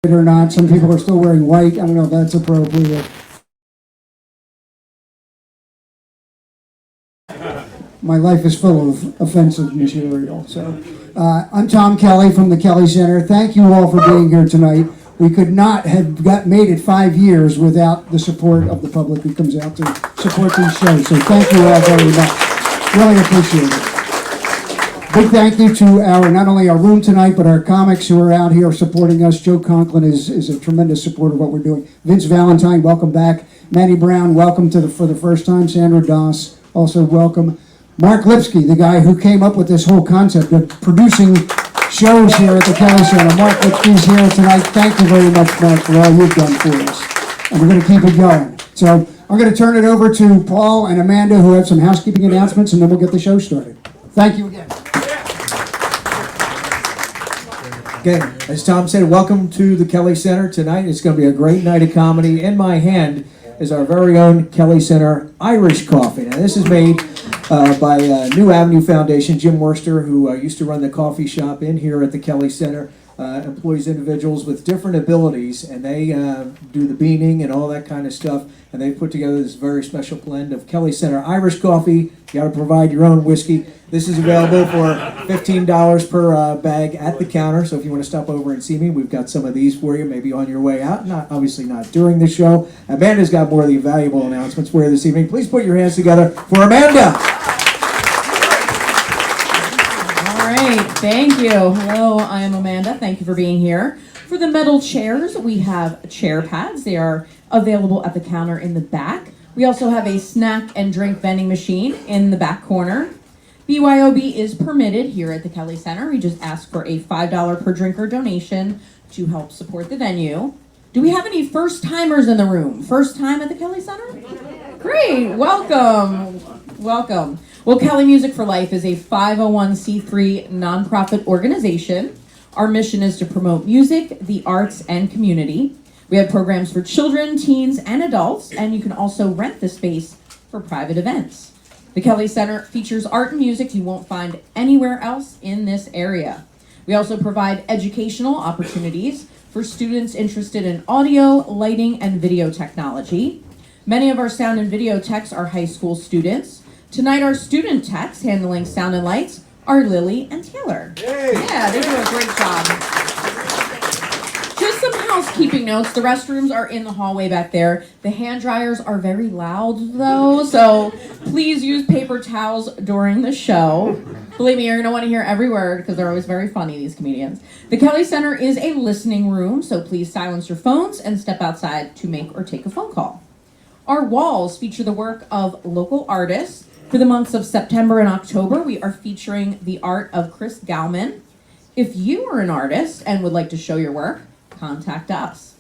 or not. Some people are still wearing white. I don't know if that's appropriate. My life is full of offensive material. So, I'm Tom Kelly from the Kelly Center. Thank you all for being here tonight. We could not have made it 5 years without the support of the public who comes out to support these shows. So thank you all very much. Really appreciate it. Big thank you to not only our room tonight, but our comics who are out here supporting us. Joe Conklin is a tremendous supporter of what we're doing. Vince Valentine, welcome back. Manny Brown, welcome for the first time. Sandra Doss, also welcome. Mark Lipsky, the guy who came up with this whole concept of producing shows here at the Kelly Center. Mark Lipsky's here tonight. Thank you very much, Mark, for all you've done for us. And we're going to keep it going. So I'm going to turn it over to Paul and Amanda, who have some housekeeping announcements, and then we'll get the show started. Thank you again. Okay, as Tom said, welcome to the Kelly Center tonight. It's going to be a great night of comedy. In my hand is our very own Kelly Center Irish coffee. Now, this is made by New Avenue Foundation. Jim Worcester, who used to run the coffee shop in here at the Kelly Center, employs individuals with different abilities, and they do the beaning and all that kind of stuff, and they put together this very special blend of Kelly Center Irish coffee. You got to provide your own whiskey. This is available for $15 per bag at the counter, so if you want to stop over and see me, we've got some of these for you, maybe on your way out. Obviously not during the show. Amanda's got more of the valuable announcements for you this evening. Please put your hands together for Amanda. Thank you. Hello, I am Amanda. Thank you for being here. For the metal chairs, we have chair pads. They are available at the counter in the back. We also have a snack and drink vending machine in the back corner. BYOB is permitted here at the Kelly Center. We just ask for a $5 per drinker donation to help support the venue. Do we have any first-timers in the room? First time at the Kelly Center? Great. Welcome. Welcome. Well, Kelly Music for Life is a 501c3 nonprofit organization. Our mission is to promote music, the arts, and community. We have programs for children, teens, and adults, and you can also rent the space for private events. The Kelly Center features art and music you won't find anywhere else in this area. We also provide educational opportunities for students interested in audio, lighting, and video technology. Many of our sound and video techs are high school students. Tonight, our student techs handling sound and lights are Lily and Taylor. Yay. Yeah, they do a great job. Just some housekeeping notes. The restrooms are in the hallway back there. The hand dryers are very loud, though, so please use paper towels during the show. Believe me, you're going to want to hear every word because they're always very funny, these comedians. The Kelly Center is a listening room, so please silence your phones and step outside to make or take a phone call. Our walls feature the work of local artists. For the months of September and October, we are featuring the art of Chris Gauman. If you are an artist and would like to show your work, contact us.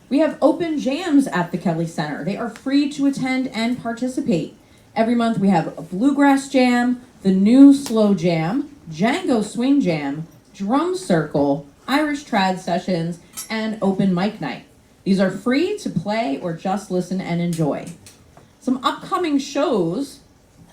We have open jams at the Kelly Center. They are free to attend and participate. Every month we have a bluegrass jam, the new slow jam, Django swing jam, drum circle, Irish trad sessions, and open mic night. These are free to play or just listen and enjoy. Some upcoming shows.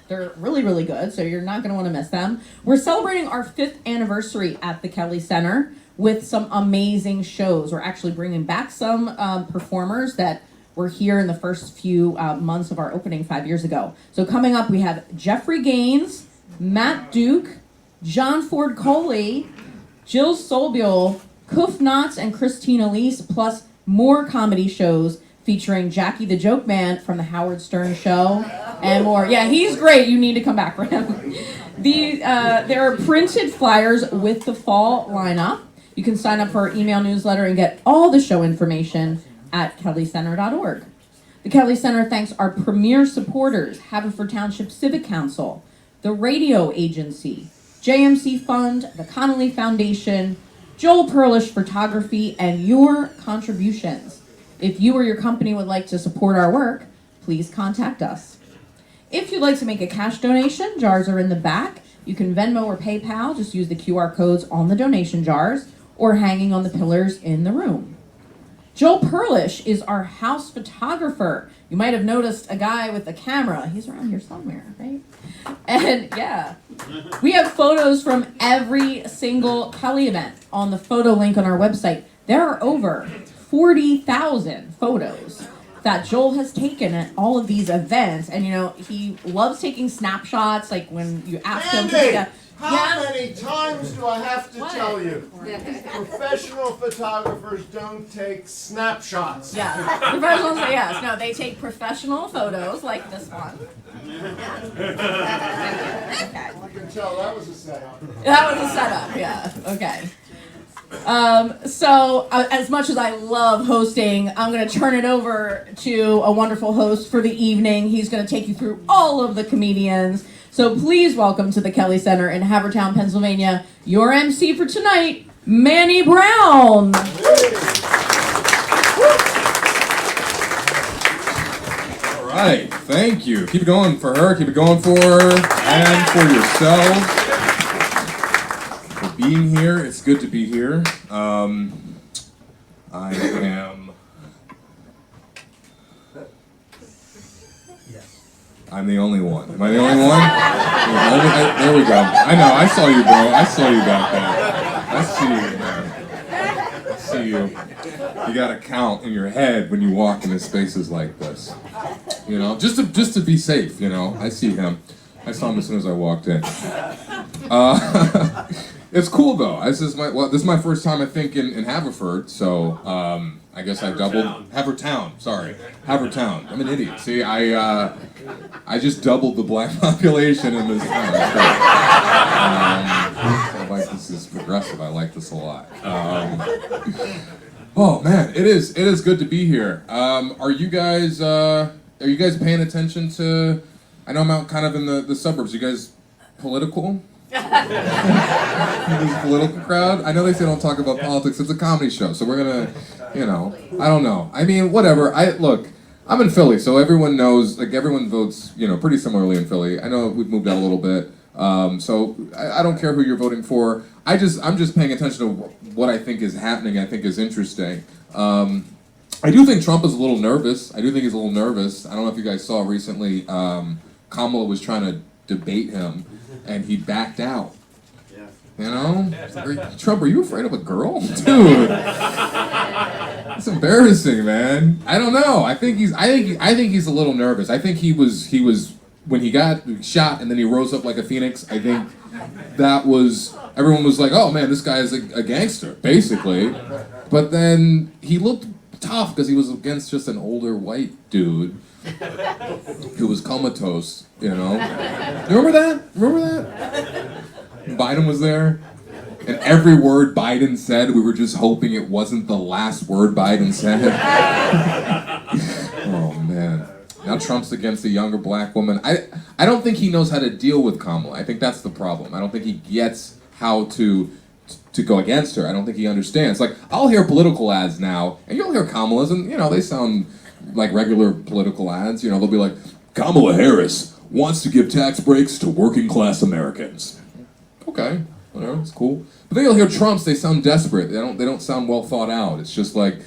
They're really, really good, so you're not going to want to miss them. We're celebrating our 5th anniversary at the Kelly Center with some amazing shows. We're actually bringing back some performers that were here in the first few months of our opening 5 years ago. So coming up, we have Jeffrey Gaines, Matt Duke, John Ford Coley, Jill Solbiel, Coof Knotts, and Christina Lease, plus more comedy shows featuring Jackie the Joke Man from the Howard Stern Show and more. Yeah, he's great. You need to come back for him. There are printed flyers with the fall lineup. You can sign up for our email newsletter and get all the show information at kellycenter.org. The Kelly Center thanks our premier supporters, Haverford Township Civic Council, the Radio Agency, JMC Fund, the Connolly Foundation, Joel Perlish Photography, and your contributions. If you or your company would like to support our work, please contact us. If you'd like to make a cash donation, jars are in the back. You can Venmo or PayPal, just use the QR codes on the donation jars or hanging on the pillars in the room. Joel Perlish is our house photographer. You might have noticed a guy with a camera. He's around here somewhere, right? And yeah, we have photos from every single Kelly event on the photo link on our website. There are over 40,000 photos that Joel has taken at all of these events, and he loves taking snapshots. Like when you ask him to take a How many times do I have to tell you? Professional photographers don't take snapshots. Yeah, professionals. Yes, no, they take professional photos like this one. Okay. I can tell that was a setup. That was a setup. Yeah. Okay. So as much as I love hosting, I'm going to turn it over to a wonderful host for the evening. He's going to take you through all of the comedians. So please welcome to the Kelly Center in Havertown, Pennsylvania, your MC for tonight, Manny Brown. All right, thank you. Keep it going for her, keep it going for her, and for yourself. For being here, it's good to be here. I am... I'm the only one. Am I the only one? There we go. I know, I saw you, bro. I saw you back there. I see you, man. I see you. You gotta count in your head when you walk into spaces like this. Just to be safe, I see him. I saw him as soon as I walked in. It's cool though. This is my first time I think in Haverford, so I guess I doubled Havertown. Sorry, Havertown. I'm an idiot. See, I just doubled the black population in this town. I like this is progressive. I like this a lot. Oh man, it is good to be here. Are you guys paying attention to? I know I'm out kind of in the suburbs. You guys political? This political crowd. I know they say don't talk about politics. It's a comedy show, so we're gonna, I don't know. I mean, whatever. Look. I'm in Philly, so everyone knows. Like everyone votes, pretty similarly in Philly. I know we've moved out a little bit, so I don't care who you're voting for. I'm just paying attention to what I think is happening. I think is interesting. I do think Trump is a little nervous. I don't know if you guys saw recently. Kamala was trying to debate him, and he backed out. Trump, are you afraid of a girl? Dude. It's embarrassing, man. I don't know. I think he's a little nervous. I think he was when he got shot and then he rose up like a phoenix. I think that was everyone was like, "Oh man, this guy is a gangster," basically. But then he looked tough because he was against just an older white dude who was comatose. Remember that? Biden was there, and every word Biden said, we were just hoping it wasn't the last word Biden said. Oh man. Now Trump's against a younger black woman. I don't think he knows how to deal with Kamala. I think that's the problem. I don't think he gets how to go against her. I don't think he understands. Like, I'll hear political ads now, and you'll hear Kamala's, and they sound like regular political ads. They'll be like, Kamala Harris wants to give tax breaks to working class Americans. Okay, whatever, it's cool. But then you'll hear Trump's, they sound desperate. They don't sound well thought out. It's just like,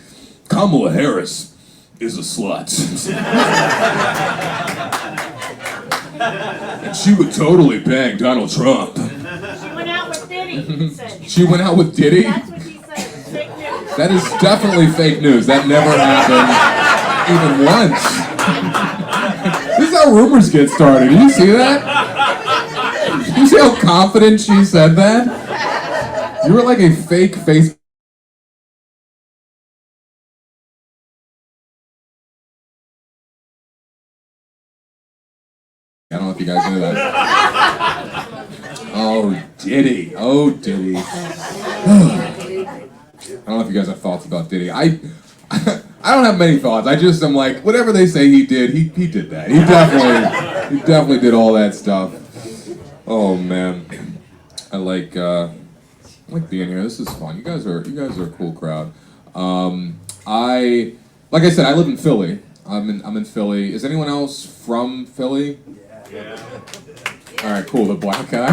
Kamala Harris is a slut. And she would totally bang Donald Trump. She went out with Diddy, he said. She went out with Diddy? That's what he said. It's fake news. That is definitely fake news. That never happened even once. This is how rumors get started. Did you see that? You see how confident she said that? You were like a fake Facebook. I don't know if you guys knew that. Oh, Diddy. I don't know if you guys have thoughts about Diddy. I don't have many thoughts. I just am like, whatever they say he did, he did that. He definitely did all that stuff. Oh man, I like being here. This is fun. You guys are a cool crowd. Like I said, I live in Philly. I'm in Philly. Is anyone else from Philly? Yeah. All right, cool. The black guy.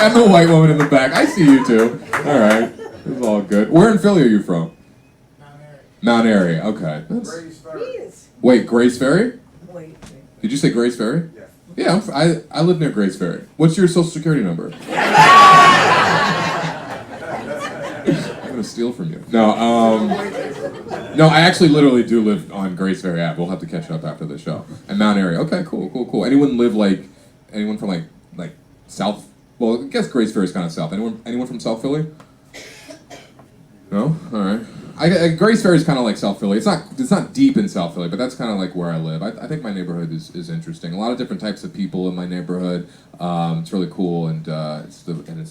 And the white woman in the back. I see you too. All right. It's all good. Where in Philly are you from? Mount Airy. Okay. Grace Ferry. Wait, Grace Ferry? Did you say Grace Ferry? Yeah. Yeah, I live near Grace Ferry. What's your social security number? gonna steal from you. No, no, I actually literally do live on Grace Ferry Ave. We'll have to catch up after the show. And Mount Airy. Okay, cool. Anyone from like South? Well, I guess Grace Ferry's kind of south. Anyone from South Philly? No? All right. Grace Ferry's kind of like South Philly. It's not deep in South Philly, but that's kind of like where I live. I think my neighborhood is interesting. A lot of different types of people in my neighborhood. It's really cool and it's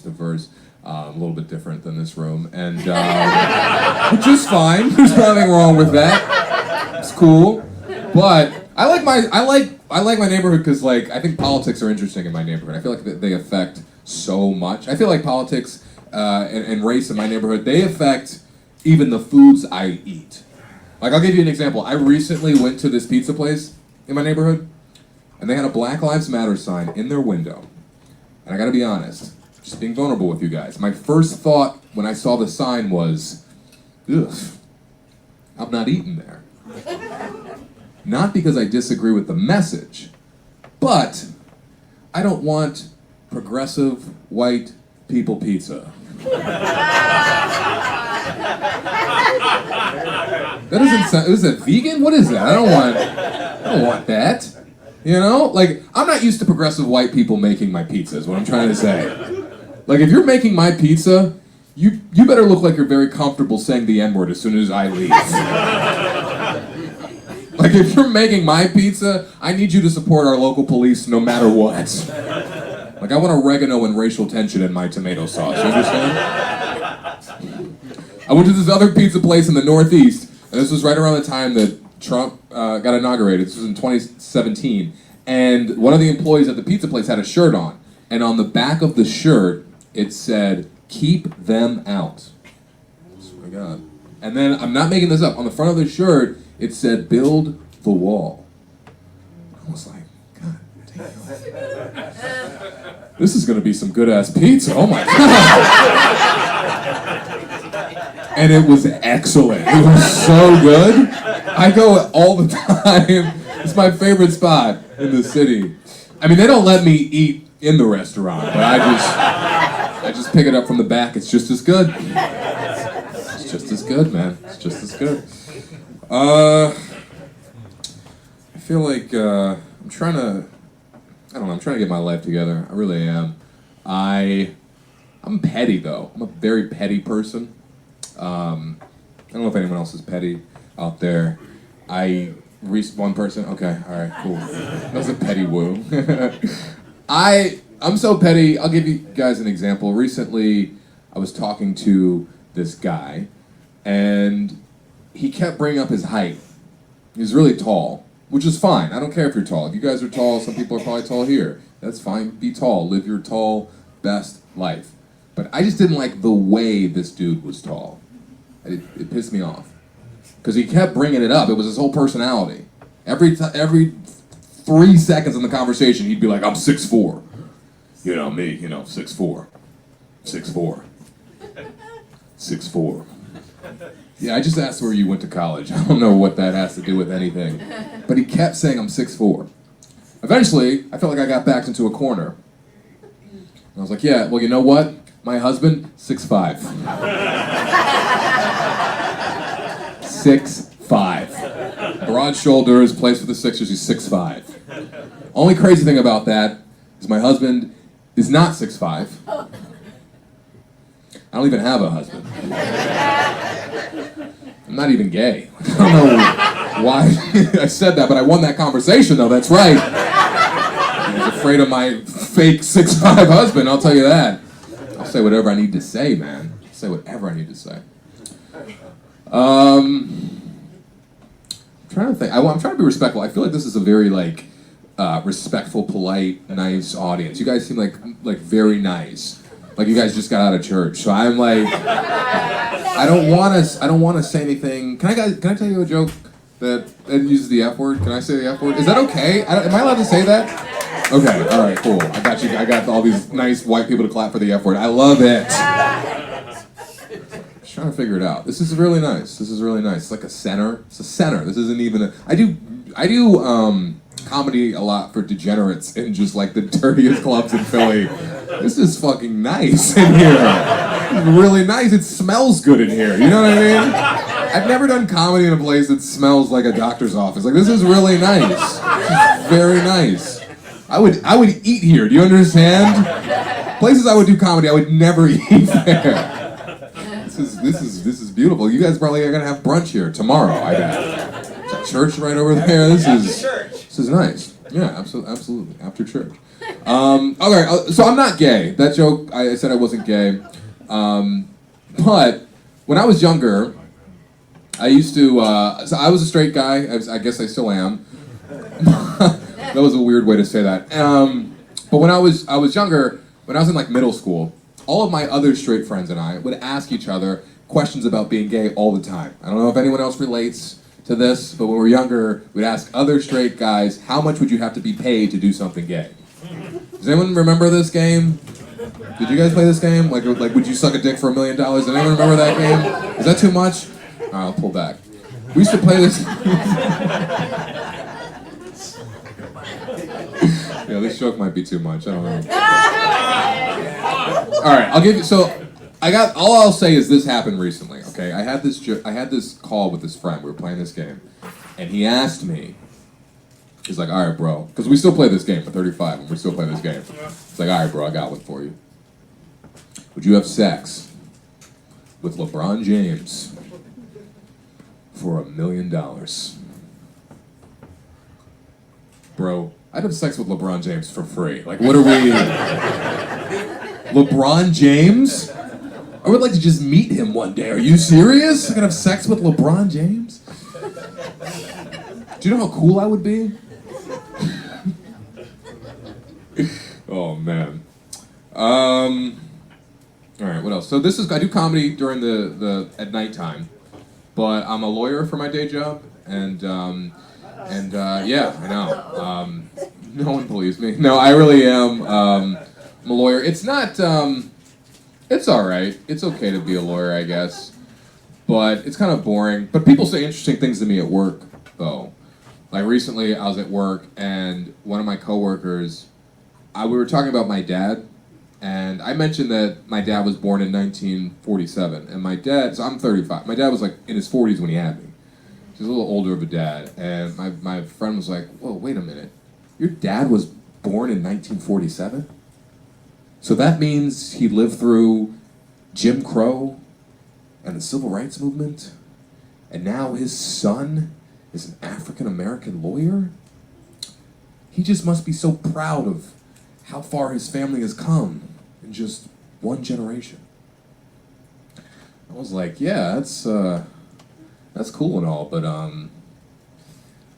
diverse. A little bit different than this room, and which is fine. There's nothing wrong with that. It's cool, but I like my neighborhood because I think politics are interesting in my neighborhood. I feel like they affect so much. I feel like politics and race in my neighborhood, they affect even the foods I eat. Like, I'll give you an example. I recently went to this pizza place in my neighborhood, and they had a Black Lives Matter sign in their window. And I gotta be honest, just being vulnerable with you guys, my first thought when I saw the sign was, ugh, I'm not eating there. Not because I disagree with the message, but I don't want progressive white people pizza. That doesn't sound. Is it vegan? What is that? I don't want that. You know, I'm not used to progressive white people making my pizza. Is what I'm trying to say. If you're making my pizza, you better look like you're very comfortable saying the N-word as soon as I leave. If you're making my pizza, I need you to support our local police no matter what. I want oregano and racial tension in my tomato sauce. You understand? I went to this other pizza place in the Northeast, and this was right around the time that Trump got inaugurated. This was in 2017. And one of the employees at the pizza place had a shirt on. And on the back of the shirt, it said, "Keep them out." Oh my God. And then, I'm not making this up, on the front of the shirt, it said, "Build the wall." I was like, God damn. This is going to be some good-ass pizza. Oh my God. And it was excellent. It was so good. I go all the time. It's my favorite spot in the city. I mean, they don't let me eat in the restaurant, but I just pick it up from the back. It's just as good. It's just as good, man. It's just as good. I feel like I'm trying to get my life together. I really am. I'm petty, though. I'm a very petty person. I don't know if anyone else is petty out there. One person? Okay, alright, cool. That was a petty woo. I'm so petty. I'll give you guys an example. Recently, I was talking to this guy, and he kept bringing up his height. He's really tall, which is fine. I don't care if you're tall. If you guys are tall, some people are probably tall here. That's fine. Be tall. Live your tall, best life. But I just didn't like the way this dude was tall. It pissed me off. Because he kept bringing it up. It was his whole personality. Every 3 seconds in the conversation, he'd be like, "I'm 6'4". You know, me, 6'4". 6'4". 6'4". Yeah, I just asked where you went to college. I don't know what that has to do with anything. But he kept saying I'm 6'4". Eventually, I felt like I got backed into a corner. And I was like, yeah, well, you know what? My husband, 6'5". 6'5". Broad shoulders, plays for the Sixers, he's 6'5". Only crazy thing about that is my husband is not 6'5". I don't even have a husband. I'm not even gay. I don't know why I said that, but I won that conversation, though. That's right. I was afraid of my fake 6'5" husband, I'll tell you that. I'll say whatever I need to say, man. I'll say whatever I need to say. I'm trying to think. I'm trying to be respectful. I feel like this is a very, respectful, polite, nice audience. You guys seem like very nice. Like you guys just got out of church, so I'm like, I don't want to say anything. Can I tell you a joke that uses the F word? Can I say the F word? Is that okay? Am I allowed to say that? Okay, all right, cool. I got you. I got all these nice white people to clap for the F word. I love it. Just trying to figure it out. This is really nice. It's like a center. It's a center. This isn't even a. I do comedy a lot for degenerates in just the dirtiest clubs in Philly. this is fucking nice in here. It's really nice. It smells good in here. You know what I mean? I've never done comedy in a place that smells like a doctor's office. Like, this is really nice. This is very nice. I would eat here. Do you understand? Places I would do comedy, I would never eat there. This is beautiful. You guys probably are gonna have brunch here tomorrow, I bet. There's a church right over there. This is nice. Yeah, absolutely. After church. Okay, so I'm not gay. That joke, I said I wasn't gay. But when I was younger, I used to. So I was a straight guy. I guess I still am. That was a weird way to say that. But when I was younger, when I was in like middle school, all of my other straight friends and I would ask each other questions about being gay all the time. I don't know if anyone else relates to this, but when we were younger, we'd ask other straight guys, how much would you have to be paid to do something gay? Does anyone remember this game? Did you guys play this game? Like would you suck a dick for $1 million? Does anyone remember that game? Is that too much? All right, I'll pull back. We used to play this. Yeah, this joke might be too much. I don't know. All right, I'll give you. So, all I'll say is this happened recently. Okay, I had this call with this friend. We were playing this game, and he asked me. He's like, "All right, bro," because we still play this game. We're 35, and we still play this game. He's like, "All right, bro, I got one for you. Would you have sex with LeBron James for $1 million?" Bro, I'd have sex with LeBron James for free. Like, what are we? LeBron James? I would like to just meet him one day. Are you serious? I'm gonna have sex with LeBron James? Do you know how cool I would be? Oh, man. All right, what else? So I do comedy during at nighttime, but I'm a lawyer for my day job, and yeah, I know. No one believes me. No, I really am. I'm a lawyer. It's not. It's all right. It's okay to be a lawyer, I guess, but it's kind of boring. But people say interesting things to me at work, though. Like recently, I was at work, and one of my coworkers, we were talking about my dad, and I mentioned that my dad was born in 1947, and my dad. So I'm 35. My dad was like in his 40s when he had me. He's a little older of a dad, and my friend was like, "Whoa, wait a minute. Your dad was born in 1947? So that means he lived through Jim Crow and the Civil Rights Movement, and now his son is an African-American lawyer? He just must be so proud of how far his family has come in just one generation." I was like, yeah, that's cool and all, but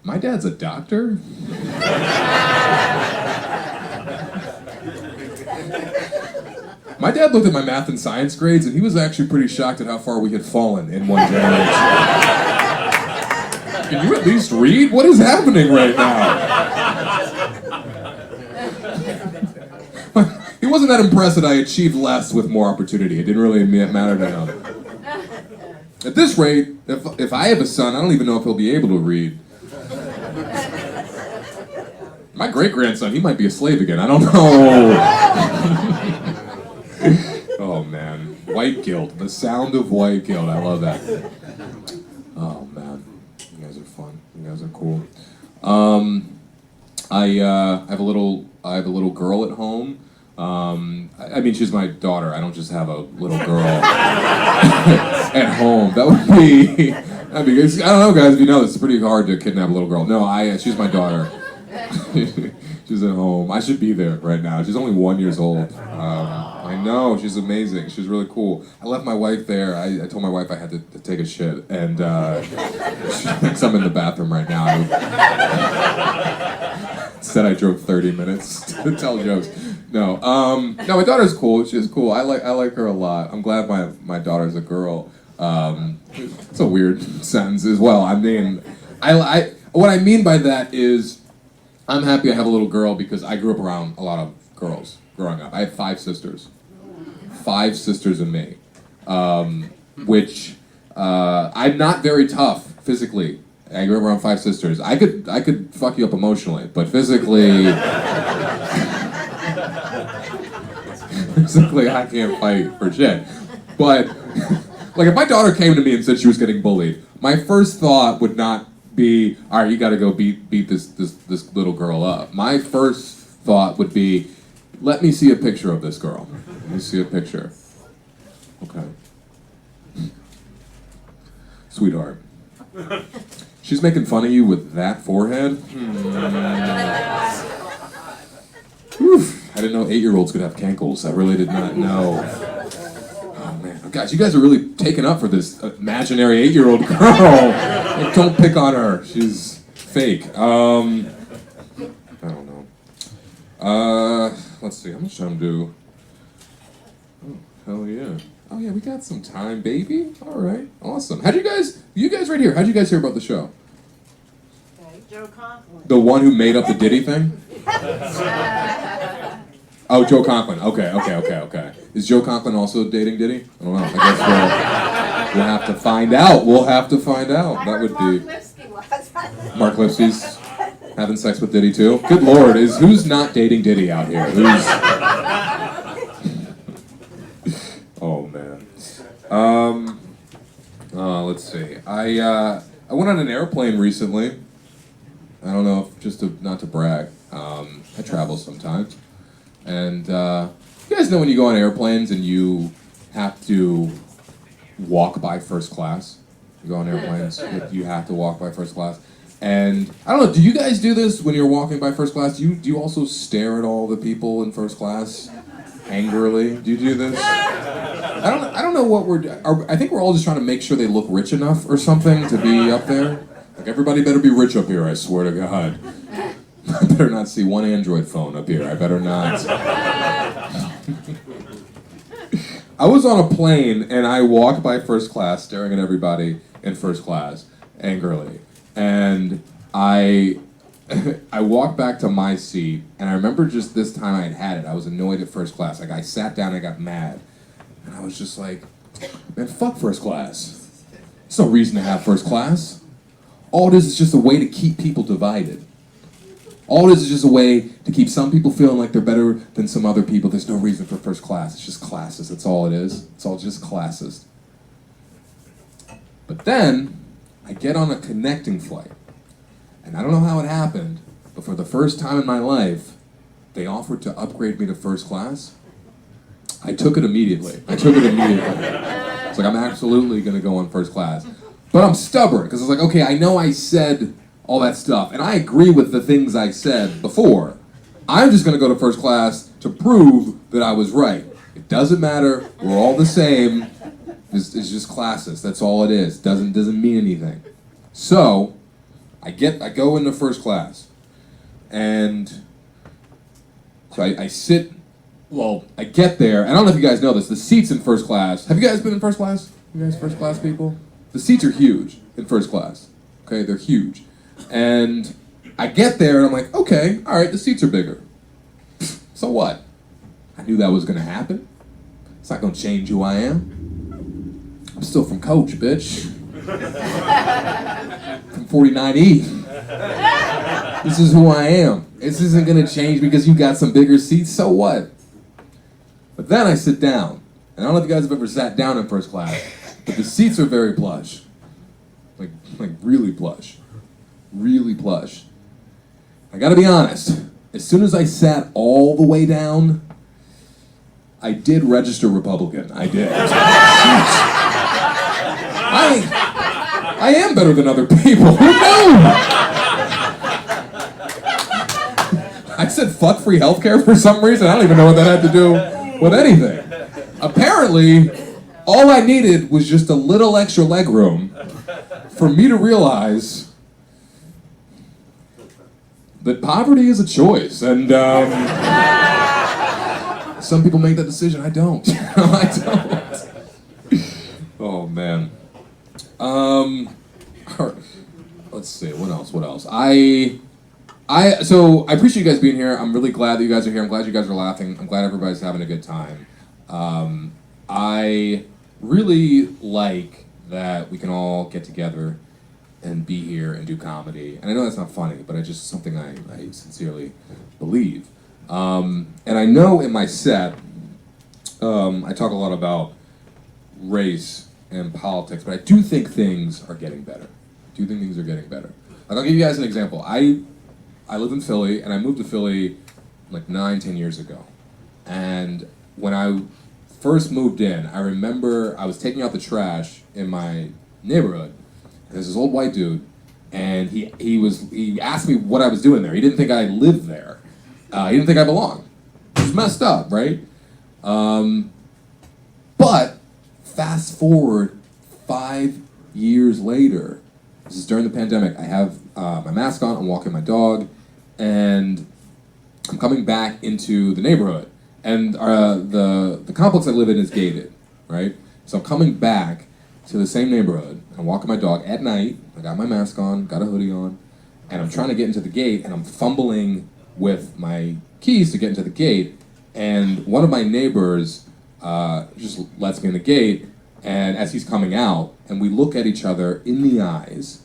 my dad's a doctor? My dad looked at my math and science grades, and he was actually pretty shocked at how far we had fallen in one generation. Can you at least read? What is happening right now? He wasn't that impressed that I achieved less with more opportunity. It didn't really matter to him. At this rate, if I have a son, I don't even know if he'll be able to read. My great-grandson, he might be a slave again. I don't know. Oh, man. White guilt. The sound of white guilt. I love that. Oh, man. You guys are fun. You guys are cool. I have a little girl at home. I mean, she's my daughter. I don't just have a little girl at home. That'd be, I don't know, guys, if you know, it's pretty hard to kidnap a little girl. No, she's my daughter. She's at home. I should be there right now. She's only 1 year old. I know, she's amazing. She's really cool. I left my wife there. I told my wife I had to take a shit, and she thinks I'm in the bathroom right now. Said I drove 30 minutes to tell jokes. No, no, my daughter's cool. She's cool. I like her a lot. I'm glad my daughter's a girl. It's a weird sentence as well. I mean, what I mean by that is, I'm happy I have a little girl because I grew up around a lot of girls growing up. I have 5 sisters. 5 sisters and me. Which, I'm not very tough physically. I grew up around 5 sisters. I could fuck you up emotionally, but physically... Basically, I can't fight for shit. But, like, if my daughter came to me and said she was getting bullied, my first thought would not be, all right, you got to go beat this little girl up. My first thought would be, let me see a picture of this girl. Let me see a picture. Okay. Sweetheart. She's making fun of you with that forehead? Oof. I didn't know 8-year-olds could have cankles. I really did not know. Oh, man. Guys, you guys are really taking up for this imaginary 8-year-old girl. Like, don't pick on her. She's fake. I don't know. Let's see. How much time do... Oh, hell yeah. Oh, yeah, we got some time, baby. All right. Awesome. You guys right here, how'd you guys hear about the show? Joe Conklin. The one who made up the Diddy thing? Oh, Joe Conklin. Okay. Is Joe Conklin also dating Diddy? I don't know. I guess we'll have to find out. That would be... Lipsky was. Mark Lipsky's having sex with Diddy too? Good Lord, who's not dating Diddy out here? Oh, man. Let's see. I went on an airplane recently. I don't know if not to brag. I travel sometimes, and you guys know when you go on airplanes and you have to walk by first class. You go on airplanes, you have to walk by first class. And I don't know. Do you guys do this when you're walking by first class? Do you also stare at all the people in first class angrily? Do you do this? I don't know what I think we're all just trying to make sure they look rich enough or something to be up there. Like, everybody better be rich up here, I swear to God. I better not see one Android phone up here. I better not. I was on a plane, and I walked by first class, staring at everybody in first class, angrily. And I walked back to my seat, and I remember just this time I had it. I was annoyed at first class. Like, I sat down, I got mad. And I was just like, man, fuck first class. There's no reason to have first class. All it is just a way to keep people divided. All it is just a way to keep some people feeling like they're better than some other people. There's no reason for first class. It's just classes. That's all it is. It's all just classes. But then, I get on a connecting flight. And I don't know how it happened, but for the first time in my life, they offered to upgrade me to first class. I took it immediately. It's like, I'm absolutely going to go on first class. But I'm stubborn, because I was like, okay, I know I said all that stuff, and I agree with the things I said before. I'm just going to go to first class to prove that I was right. It doesn't matter. We're all the same. It's just classes. That's all it is. Doesn't mean anything. So, I go into first class, and so I sit. Well, I get there, and I don't know if you guys know this. The seats in first class. Have you guys been in first class? You guys first class people? The seats are huge in first class. Okay, they're huge. And I get there and I'm like, okay, all right, the seats are bigger. So what? I knew that was gonna happen. It's not gonna change who I am. I'm still from Coach, bitch. From 49E. This is who I am. This isn't gonna change because you got some bigger seats, so what? But then I sit down. And I don't know if you guys have ever sat down in first class, but the seats are very plush. Like really plush. Really plush. I gotta be honest, as soon as I sat all the way down, I did register Republican. I did. I am better than other people. Who knew? I said fuck free healthcare for some reason. I don't even know what that had to do with anything. Apparently, all I needed was just a little extra leg room for me to realize that poverty is a choice, and some people make that decision. I don't. I don't. Oh man. Let's see. What else? So I appreciate you guys being here. I'm really glad that you guys are here. I'm glad you guys are laughing. I'm glad everybody's having a good time. I really like that we can all get together and be here and do comedy. And I know that's not funny, but it's just something I sincerely believe. And I know in my set, I talk a lot about race and politics, but I do think things are getting better. Like, I'll give you guys an example. I live in Philly, and I moved to Philly like 9-10 years ago. And when I first moved in, I remember I was taking out the trash in my neighborhood. There's this old white dude, and he asked me what I was doing there. He didn't think I lived there. He didn't think I belonged. It was messed up, right? But fast forward 5 years later, this is during the pandemic, I have my mask on, I'm walking my dog, and I'm coming back into the neighborhood. And the complex I live in is gated, right? So I'm coming back to the same neighborhood, I'm walking my dog at night, I got my mask on, got a hoodie on, and I'm trying to get into the gate, and I'm fumbling with my keys to get into the gate, and one of my neighbors just lets me in the gate, and as he's coming out, and we look at each other in the eyes,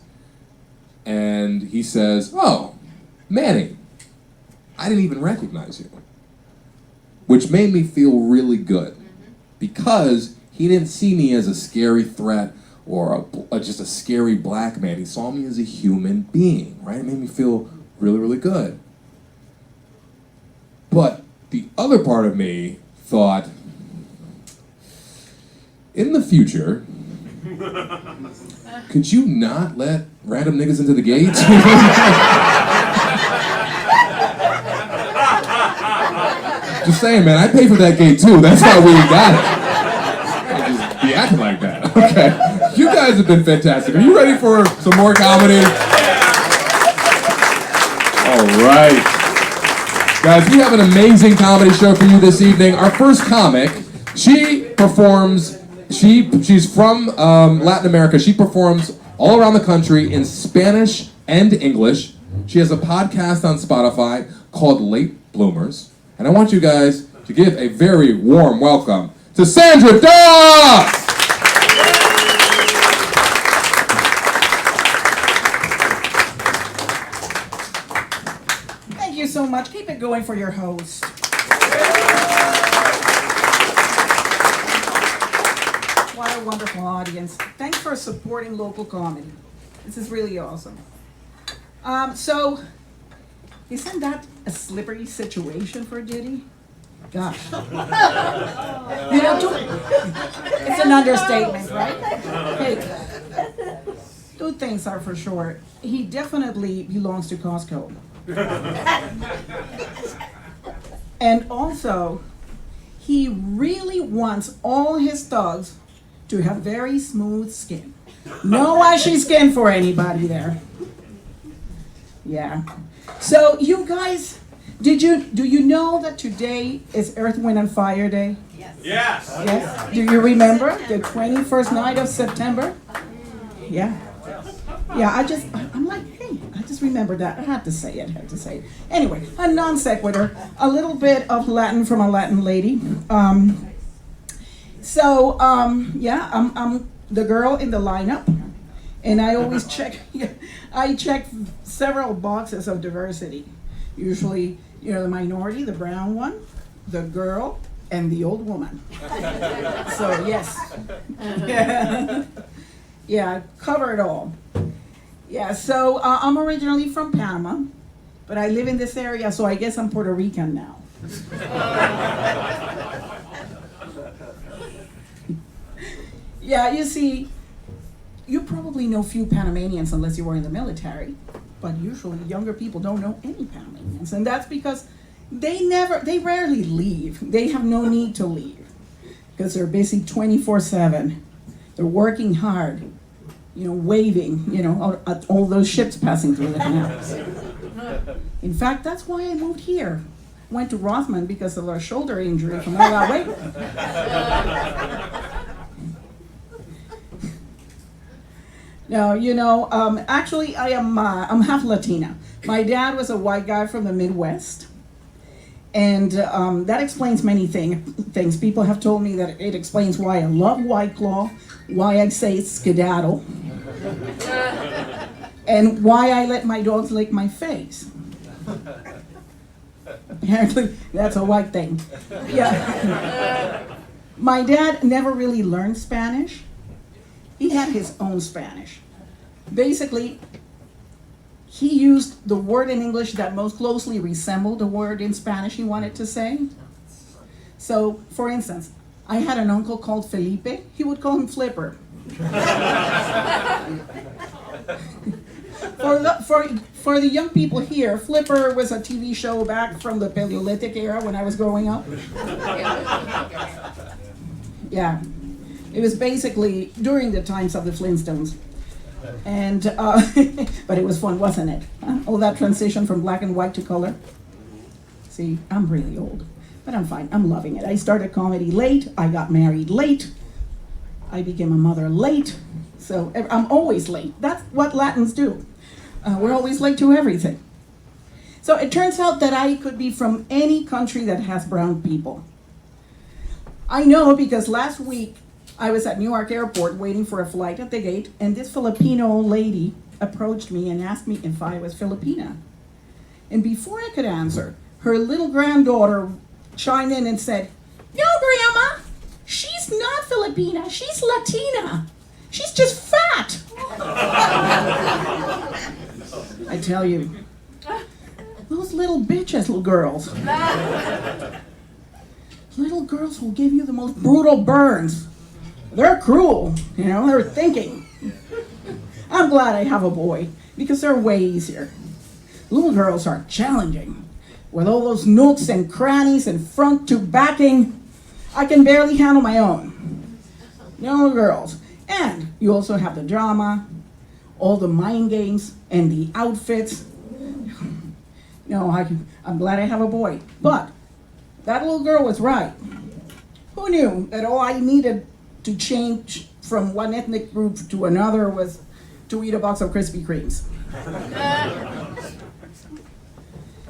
and he says, "Oh, Manny, I didn't even recognize you." Which made me feel really good, because he didn't see me as a scary threat or just a scary black man. He saw me as a human being, right? It made me feel really, really good. But the other part of me thought, in the future, could you not let random niggas into the gate? Just saying, man, I pay for that gate too. That's how we got it. I just be acting like that. Okay. You guys have been fantastic. Are you ready for some more comedy? All right. Guys, we have an amazing comedy show for you this evening. Our first comic, she performs, she's from Latin America. She performs all around the country in Spanish and English. She has a podcast on Spotify called Late Bloomers. And I want you guys to give a very warm welcome to Sandra. Thank you so much. Keep it going for your host. What a wonderful audience. Thanks for supporting local comedy. This is really awesome. So, isn't that a slippery situation for Diddy? Gosh. You know, it's an understatement, right? Hey, two things are for sure. He definitely belongs to Costco. And also, he really wants all his dogs to have very smooth skin. No ashy skin for anybody there. Yeah. So you guys, do you know that today is Earth, Wind, and Fire Day? Yes. Yes. Do you remember the 21st night of September? Yeah. Yeah, I'm like, hey, I just remembered that. I had to say it. Anyway, a non sequitur, a little bit of Latin from a Latin lady. I'm the girl in the lineup, and I always check. I check several boxes of diversity. Usually, the minority, the brown one, the girl, and the old woman. So yes, yeah, cover it all. Yeah, so I'm originally from Panama, but I live in this area, so I guess I'm Puerto Rican now. Yeah, you see, you probably know few Panamanians unless you were in the military, but usually younger people don't know any Panamanians, and that's because they rarely leave. They have no need to leave because they're busy 24/7. They're working hard, waving, at all those ships passing through the canals. In fact, that's why I moved here. Went to Rothman because of a shoulder injury from all that waving. No, actually, I'm half Latina. My dad was a white guy from the Midwest, and that explains many things. People have told me that it explains why I love White Claw, why I say skedaddle, and why I let my dogs lick my face. Apparently, that's a white thing. Yeah. My dad never really learned Spanish. He had his own Spanish. Basically, he used the word in English that most closely resembled the word in Spanish he wanted to say. So, for instance, I had an uncle called Felipe. He would call him Flipper. For the young people here, Flipper was a TV show back from the Paleolithic era when I was growing up. Yeah, it was basically during the times of the Flintstones. And, but it was fun, wasn't it? All that transition from black and white to color. See, I'm really old, but I'm fine, I'm loving it. I started comedy late, I got married late, I became a mother late, so I'm always late. That's what Latins do. We're always late to everything. So it turns out that I could be from any country that has brown people. I know because last week I was at Newark Airport waiting for a flight at the gate, and this Filipino lady approached me and asked me if I was Filipina. And before I could answer, her little granddaughter chimed in and said, "No, Grandma, she's not Filipina, she's Latina. She's just fat." I tell you, those little bitches, little girls. Little girls will give you the most brutal burns. They're cruel, you know, they're thinking. I'm glad I have a boy, because they're way easier. Little girls are challenging. With all those nooks and crannies and front to backing, I can barely handle my own. No girls. And you also have the drama, all the mind games, and the outfits. No, I'm glad I have a boy. But that little girl was right. Who knew that all I needed to change from one ethnic group to another was to eat a box of Krispy Kremes?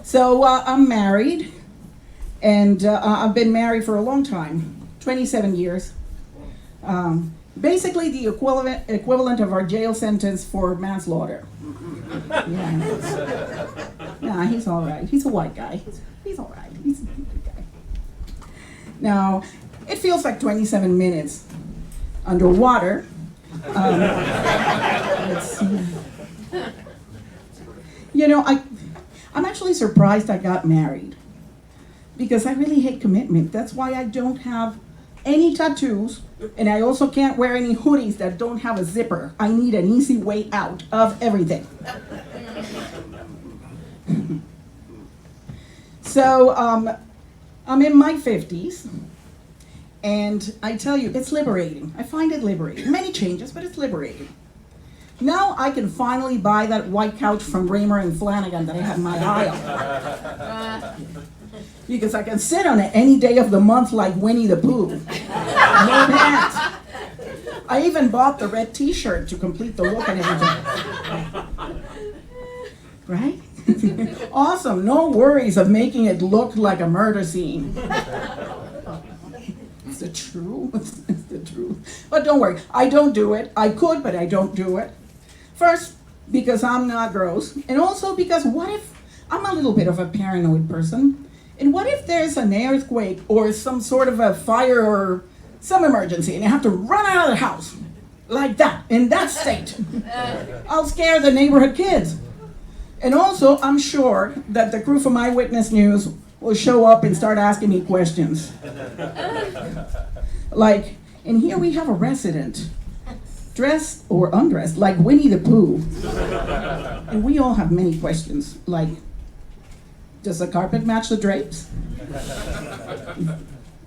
So I'm married, and I've been married for a long time, 27 years. Basically the equivalent of our jail sentence for manslaughter. Yeah. Nah, he's all right. He's a white guy. He's all right. He's a good guy. Now, it feels like 27 minutes underwater. Let's see. You know, I'm actually surprised I got married, because I really hate commitment. That's why I don't have any tattoos, and I also can't wear any hoodies that don't have a zipper. I need an easy way out of everything. So I'm in my 50s, and I tell you, it's liberating. I find it liberating. Many changes, but it's liberating. Now I can finally buy that white couch from Raymer and Flanagan that I had in my aisle. Because I can sit on it any day of the month like Winnie the Pooh. No pants. I even bought the red t-shirt to complete the look and everything. Right? Awesome, no worries of making it look like a murder scene. It's the truth, it's the truth. But don't worry, I don't do it. I could, but I don't do it. First, because I'm not gross, and also because what if, I'm a little bit of a paranoid person, and what if there's an earthquake or some sort of a fire or some emergency and I have to run out of the house like that, in that state? I'll scare the neighborhood kids. And also, I'm sure that the crew from Eyewitness News will show up and start asking me questions. Like, and here we have a resident, dressed or undressed, like Winnie the Pooh. And we all have many questions, like, does the carpet match the drapes?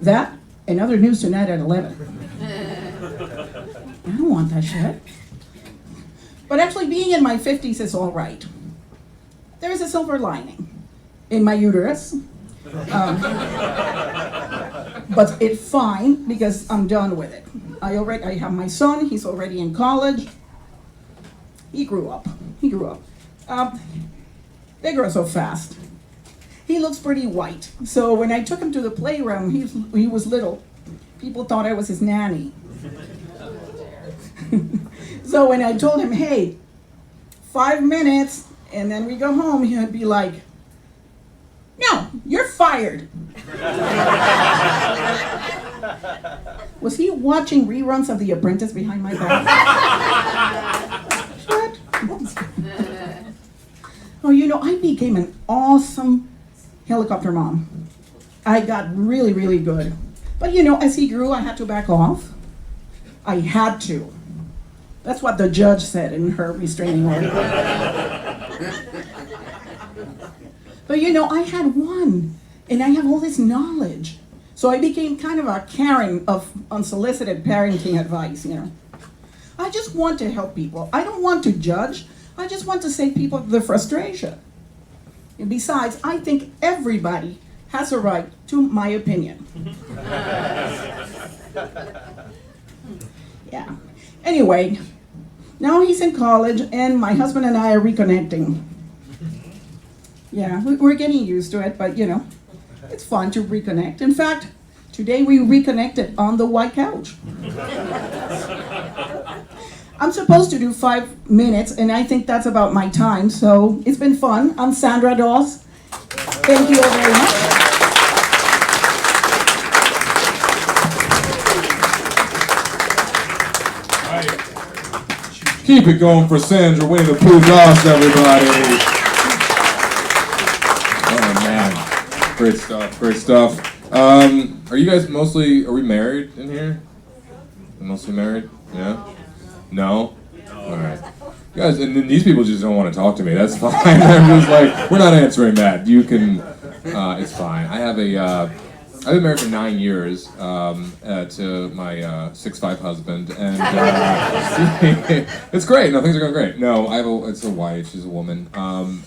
That and other news tonight at 11. I don't want that shit. But actually, being in my 50s is all right. There is a silver lining in my uterus. But it's fine because I'm done with it. I have my son, he's already in college. He grew up. They grow so fast. He looks pretty white. So when I took him to the playground, he was little. People thought I was his nanny. So when I told him, hey, 5 minutes, and then we go home, he would be like, no, you're fired. Was he watching reruns of The Apprentice behind my back? What? Oh, you know, I became an awesome helicopter mom. I got really, really good. But you know, as he grew, I had to back off. I had to. That's what the judge said in her restraining order. But you know, I had one, and I have all this knowledge. So I became kind of a Karen of unsolicited parenting advice, you know. I just want to help people. I don't want to judge. I just want to save people the frustration. And besides, I think everybody has a right to my opinion. Yeah. Anyway, now he's in college, and my husband and I are reconnecting. Yeah, we're getting used to it, but you know, it's fun to reconnect. In fact, today we reconnected on the white couch. I'm supposed to do 5 minutes, and I think that's about my time, so it's been fun. I'm Sandra Dawes. Thank you all very much. Keep it going for Sandra. Winnie the Pooh Doss, everybody. Oh man, great stuff, great stuff. Are you guys are we married in here? Mostly married? Yeah? No? Alright. You guys, and then these people just don't want to talk to me. That's fine. I'm just like, we're not answering that. You can, it's fine. I've been married for 9 years to my 6'5" husband, and it's great. No, things are going great. No, it's a wife. She's a woman,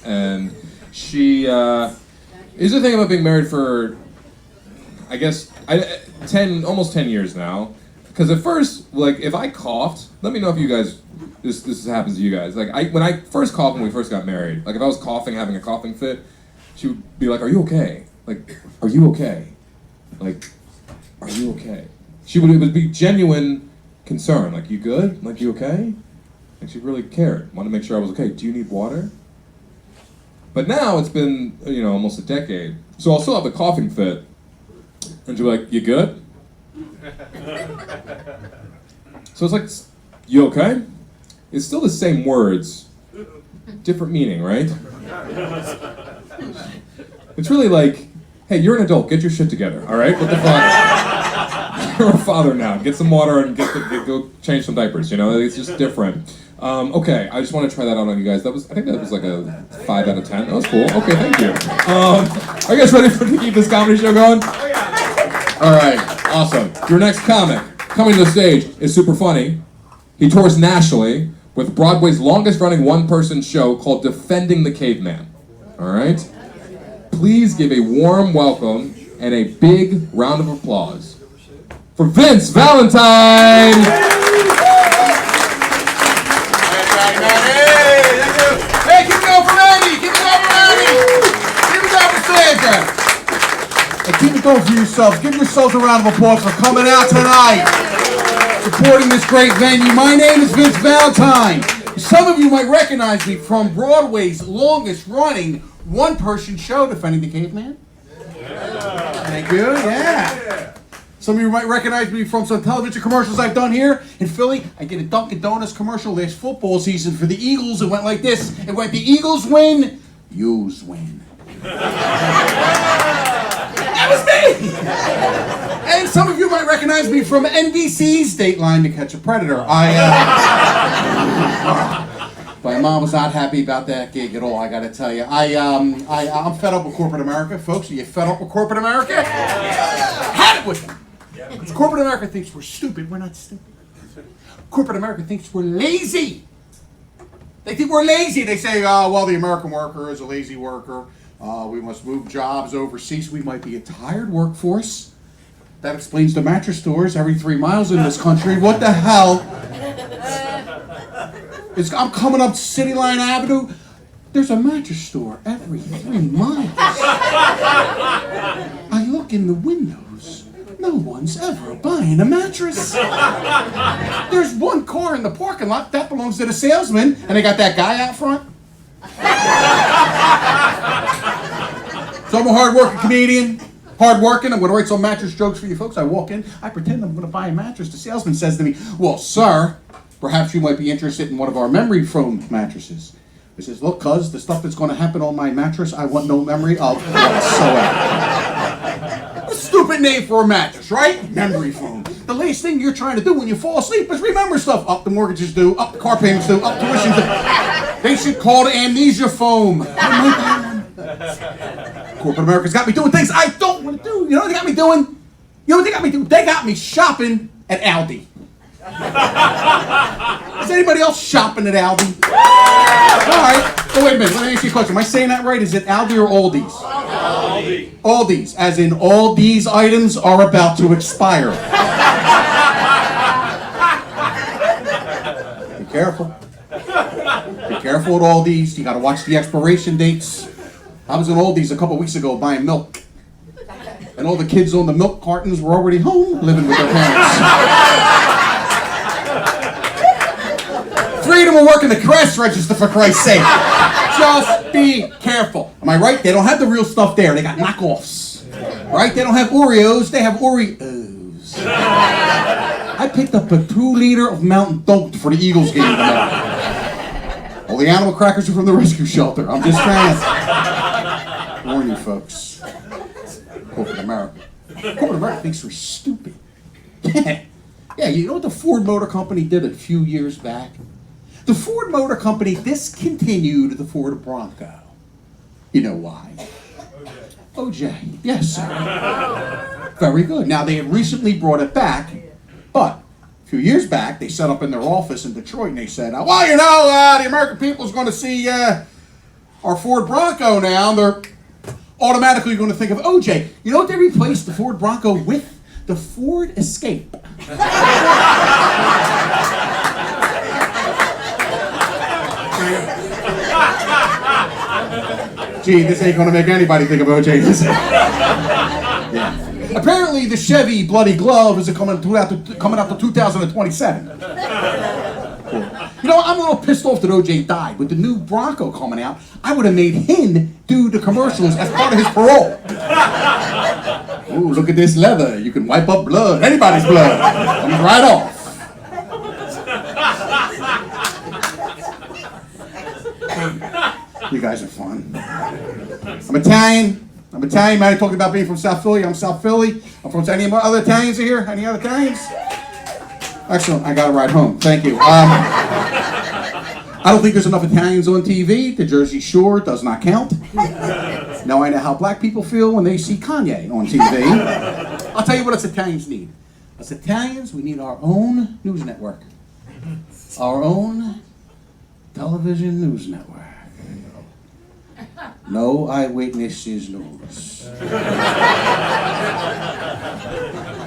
and she. Here's the thing about being married for, I guess, almost 10 years now. Because at first, like, if I coughed, let me know if you guys, this happens to you guys. Like, when I first coughed when we first got married, like, if I was coughing, having a coughing fit, she would be like, "Are you okay? Like, are you okay? Like, are you okay?" It would be genuine concern. Like, "You good? Like, you okay?" Like, she really cared. Wanted to make sure I was okay. "Do you need water?" But now it's been, almost a decade. So I'll still have the coughing fit. And she'll be like, "You good?" So it's like, "You okay?" It's still the same words, different meaning, right? It's really like, "Hey, you're an adult, get your shit together, all right? What the fuck? You're a father now, get some water and go change some diapers, It's just different. Okay, I just want to try that out on you guys. I think that was like a 5 out of 10. That was cool. Okay, thank you. Are you guys ready to keep this comedy show going? All right, awesome. Your next comic coming to the stage is super funny. He tours nationally with Broadway's longest-running one-person show called Defending the Caveman. All right? Please give a warm welcome and a big round of applause for Vince Valentine! Hey, keep it going for Manny! Keep it going for Manny! Keep it going for Sandra! And keep it going for yourselves. Give yourselves a round of applause for coming out tonight, supporting this great venue. My name is Vince Valentine. Some of you might recognize me from Broadway's longest-running one-person show, Defending the Caveman. Thank you. Yeah. Some of you might recognize me from some television commercials I've done here in Philly. I did a Dunkin' Donuts commercial last football season for the Eagles. It went like this. It went, "The Eagles win, yous win." That was me! And some of you might recognize me from NBC's Dateline to Catch a Predator. My mom was not happy about that gig at all, I gotta tell you. I'm fed up with corporate America. Folks, are you fed up with corporate America? Had it with them. Because corporate America thinks we're stupid. We're not stupid. Corporate America thinks we're lazy. They think we're lazy. They say, well, the American worker is a lazy worker. We must move jobs overseas. We might be a tired workforce. That explains the mattress stores every 3 miles in this country. What the hell? I'm coming up City Line Avenue. There's a mattress store every 3 miles. I look in the windows. No one's ever buying a mattress. There's one car in the parking lot. That belongs to the salesman. And they got that guy out front. So I'm a hard-working Canadian. Hard working, I'm going to write some mattress jokes for you folks. I walk in, I pretend I'm going to buy a mattress. The salesman says to me, well, sir, perhaps you might be interested in one of our memory foam mattresses. He says, look, cuz, the stuff that's going to happen on my mattress, I want no memory of whatsoever. A stupid name for a mattress, right? Memory foam. The last thing you're trying to do when you fall asleep is remember stuff. Up the mortgages due, up the car payments due, up tuition due. They should call it amnesia foam. Corporate America's got me doing things I don't want to do. You know what they got me doing? You know what they got me doing? They got me shopping at Aldi. Is anybody else shopping at Aldi? All right. So wait a minute. Let me ask you a question. Am I saying that right? Is it Aldi or Aldi's? Aldi. Aldi's, as in all these items are about to expire. Be careful. Be careful with Aldi's. You got to watch the expiration dates. I was in Aldi's a couple weeks ago buying milk. And all the kids on the milk cartons were already home living with their parents. Three of them were working the cash register, for Christ's sake. Just be careful. Am I right? They don't have the real stuff there. They got knockoffs. Right? They don't have Oreos. They have Oreos. I picked up a 2-liter of Mountain Dew for the Eagles game tonight. All the animal crackers are from the rescue shelter. I'm just trying to warn you folks. Corporate America. Corporate America thinks we're stupid. Yeah, you know what the Ford Motor Company did a few years back? The Ford Motor Company discontinued the Ford Bronco. You know why? OJ. Yes, sir. Very good. Now, they had recently brought it back, but a few years back, they set up in their office in Detroit and they said, well, you know, the American people's going to see our Ford Bronco now, and they're automatically going to think of OJ. You know what they replaced the Ford Bronco with? The Ford Escape. Gee, this ain't going to make anybody think of OJ, is it? Yeah. Apparently, the Chevy Bloody Glove is coming out to 2027. You know, I'm a little pissed off that OJ died. With the new Bronco coming out, I would have made him do the commercials as part of his parole. Ooh, look at this leather. You can wipe up blood. Anybody's blood. Comes right off. You guys are fun. I'm Italian. Manny talking about being from South Philly. I'm South Philly. I'm from any other Italians here? Any other Italians? Excellent. I got to ride home. Thank you. I don't think there's enough Italians on TV. The Jersey Shore does not count. Now I know how black people feel when they see Kanye on TV. I'll tell you what us Italians need. Us Italians, we need our own news network. Our own television news network. No eyewitnesses news.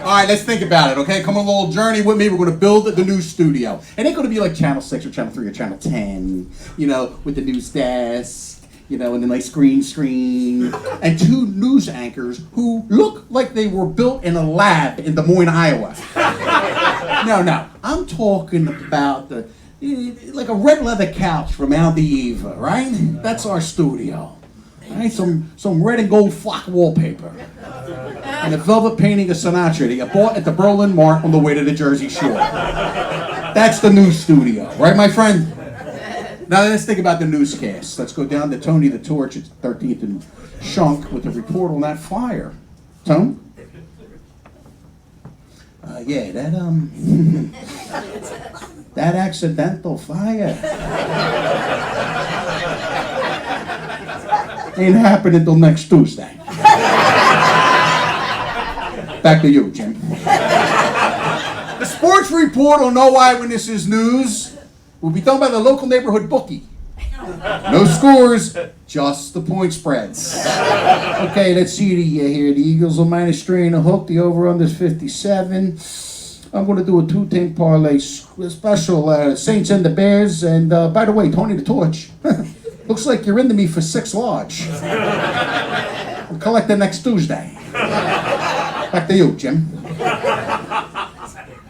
All right, let's think about it, okay? Come on a little journey with me. We're going to build the news studio. It ain't going to be like Channel 6 or Channel 3 or Channel 10, you know, with the news desk, you know, and the nice green screen, and 2 news anchors who look like they were built in a lab in Des Moines, Iowa. No. I'm talking about like a red leather couch from Aldi, right? That's our studio. Right? Some red and gold flock wallpaper. And a velvet painting of Sinatra that you bought at the Berlin Mart on the way to the Jersey Shore. That's the news studio, right, my friend? Now let's think about the newscast. Let's go down to Tony the Torch at 13th and Shunk with a report on that fire. Tone? Yeah, that accidental fire ain't happening until next Tuesday. Back to you, Jim. The sports report on No Eyewitnesses News will be done by the local neighborhood bookie. No scores, just the point spreads. Okay, let's see here. The Eagles are -3 and a hook. The over-under is 57. I'm going to do a 2-team parlay special. Saints and the Bears. And by the way, Tony the Torch, looks like you're into me for 6 large. I'll collect it next Tuesday. Back to you, Jim.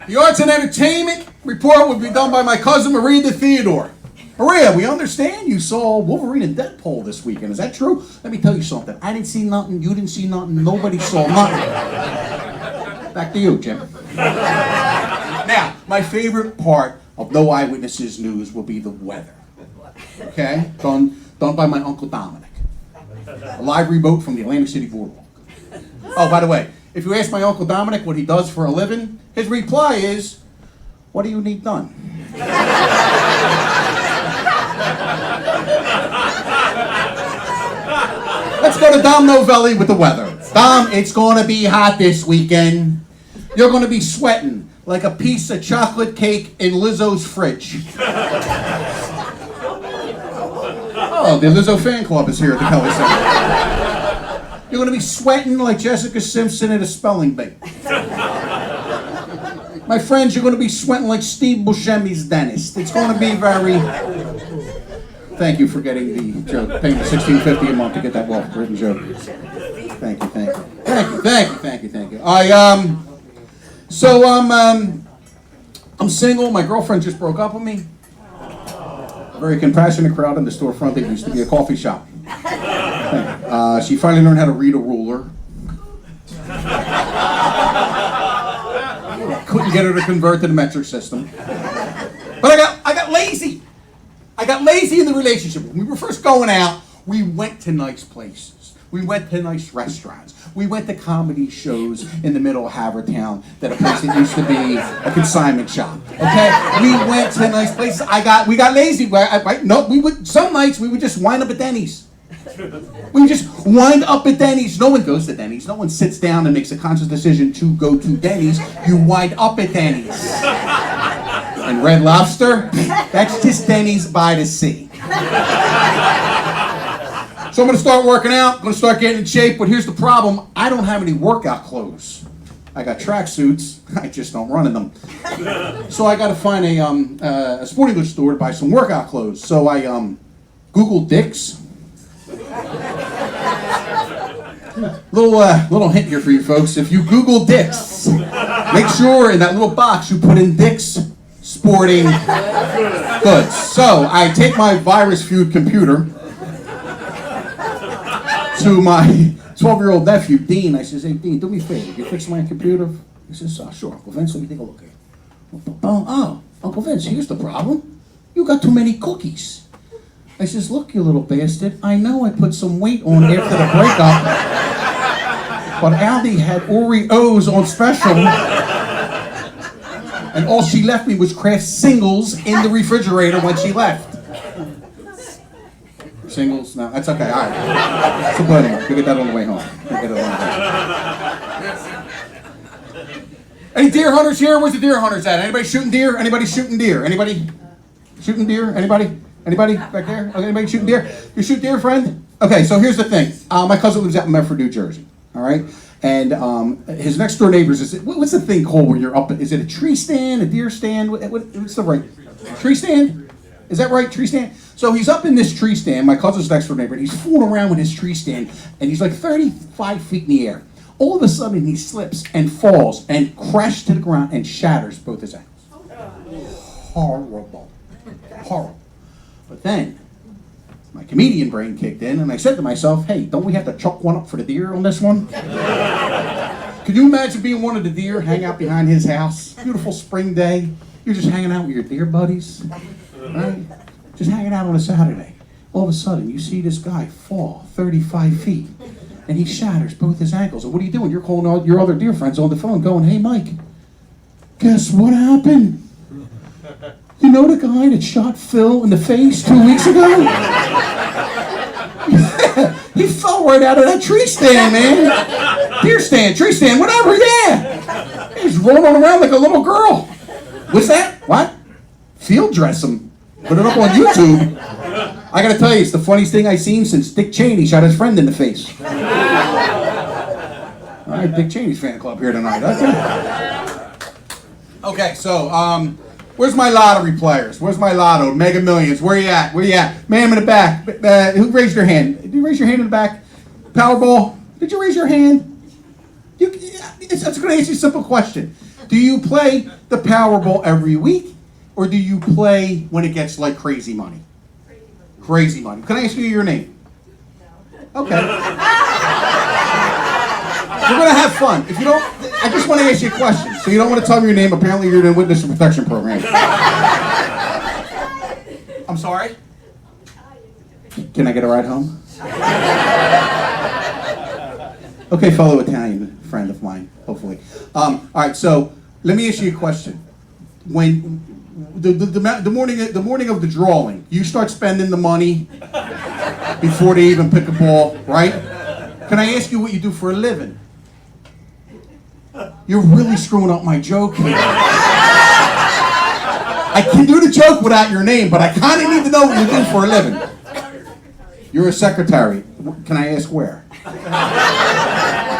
The arts and entertainment report will be done by my cousin Marie de Theodore. Maria, we understand you saw Wolverine and Deadpool this weekend. Is that true? Let me tell you something. I didn't see nothing. You didn't see nothing. Nobody saw nothing. Back to you, Jim. Now, my favorite part of No Eyewitnesses News will be the weather. Okay? Done by my Uncle Dominic. A live remote from the Atlantic City Boardwalk. Oh, by the way, if you ask my Uncle Dominic what he does for a living, his reply is, what do you need done? Let's go to Dom Novelli with the weather. Dom, it's going to be hot this weekend. You're going to be sweating like a piece of chocolate cake in Lizzo's fridge. Oh, the Lizzo fan club is here at the Kelly Center. You're going to be sweating like Jessica Simpson at a spelling bee. My friends, you're going to be sweating like Steve Buscemi's dentist. It's going to be very... Thank you for getting the joke. Paying the $16.50 a month to get that well-written joke. Thank you. I'm single. My girlfriend just broke up with me. A very compassionate crowd in the storefront that used to be a coffee shop. She finally learned how to read a ruler. Couldn't get her to convert to the metric system. But I got lazy. I got lazy in the relationship. When we were first going out, we went to nice places. We went to nice restaurants. We went to comedy shows in the middle of Havertown, that a place that used to be a consignment shop. Okay? We went to nice places. We got lazy. Some nights we would just wind up at Denny's. We just wind up at Denny's. No one goes to Denny's. No one sits down and makes a conscious decision to go to Denny's. You wind up at Denny's. And Red Lobster, that's just Denny's by the sea. So I'm going to start working out. I'm going to start getting in shape. But here's the problem. I don't have any workout clothes. I got tracksuits. I just don't run in them. So I got to find a sporting goods store to buy some workout clothes. So I Googled Dick's. Little hint here for you folks. If you Google Dick's, make sure in that little box you put in Dick's Sporting Goods. So I take my virus-fueled computer to my 12-year-old nephew, Dean. I says, hey, Dean, do me a favor. You fix my computer? He says, sure, Uncle Vince, let me take a look here. Oh, Uncle Vince, here's the problem. You got too many cookies. I says, look, you little bastard, I know I put some weight on after the breakup, but Aldi had Oreos on special, and all she left me was Kraft Singles in the refrigerator when she left. Singles? No, that's okay, all right. So bloody, we'll get that on the way home. Any deer hunters here? Where's the deer hunters at? Anybody shooting deer? Anybody shooting deer? Anybody shooting deer? Anybody? Anybody back there? Okay, anybody shooting deer? You shoot deer, friend? Okay, so here's the thing. My cousin lives out in Medford, New Jersey. All right, and his next door neighbors is what's the thing called when you're up? Is it a tree stand, a deer stand? What's the right tree stand? Is that right? Tree stand. So he's up in this tree stand. My cousin's next door neighbor, and he's fooling around with his tree stand, and he's like 35 feet in the air. All of a sudden, he slips and falls and crashes to the ground and shatters both his ankles. Horrible. But then, my comedian brain kicked in, and I said to myself, hey, don't we have to chuck one up for the deer on this one? Could you imagine being one of the deer, hang out behind his house? Beautiful spring day. You're just hanging out with your deer buddies, right? Just hanging out on a Saturday. All of a sudden, you see this guy fall 35 feet, and he shatters both his ankles. And what are you doing? You're calling all your other deer friends on the phone going, hey, Mike, guess what happened? You know the guy that shot Phil in the face 2 weeks ago? Yeah, he fell right out of that tree stand, man. Deer stand, tree stand, whatever, yeah. He's rolling around like a little girl. What's that? What? Field dress him. Put it up on YouTube. I gotta tell you, it's the funniest thing I've seen since Dick Cheney shot his friend in the face. All right, Dick Cheney's fan club here tonight. Okay, so, where's my lottery players? Where's my lotto? Mega Millions. Where you at? Where you at? Ma'am in the back. Who raised your hand? Did you raise your hand in the back? Powerball. Did you raise your hand? I'm just going to ask you a simple question. Do you play the Powerball every week, or do you play when it gets like crazy money? Crazy money. Can I ask you your name? Okay. We're gonna have fun. If you don't, I just want to ask you a question. So you don't want to tell me your name. Apparently you're in a witness protection program. I'm sorry? Can I get a ride home? Okay, fellow Italian friend of mine, hopefully. All right, so let me ask you a question. When the morning of the drawing, you start spending the money before they even pick a ball, right? Can I ask you what you do for a living? You're really screwing up my joke here. I can do the joke without your name, but I kind of need to know what you do for a living. You're a secretary. Can I ask where?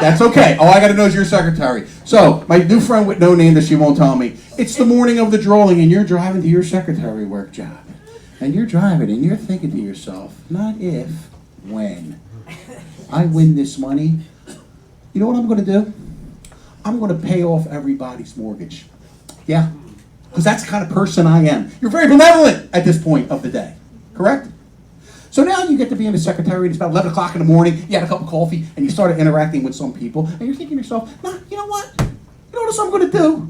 That's okay. All I got to know is you're a secretary. So, my new friend with no name that she won't tell me, it's the morning of the drawing and you're driving to your secretary work job. And you're driving and you're thinking to yourself, not if, when I win this money, you know what I'm going to do? I'm going to pay off everybody's mortgage. Yeah. Because that's the kind of person I am. You're very benevolent at this point of the day. Correct? So now you get to be in the secretary, and it's about 11 o'clock in the morning, you had a cup of coffee, and you started interacting with some people, and you're thinking to yourself, nah, you know what? You know what else I'm going to do?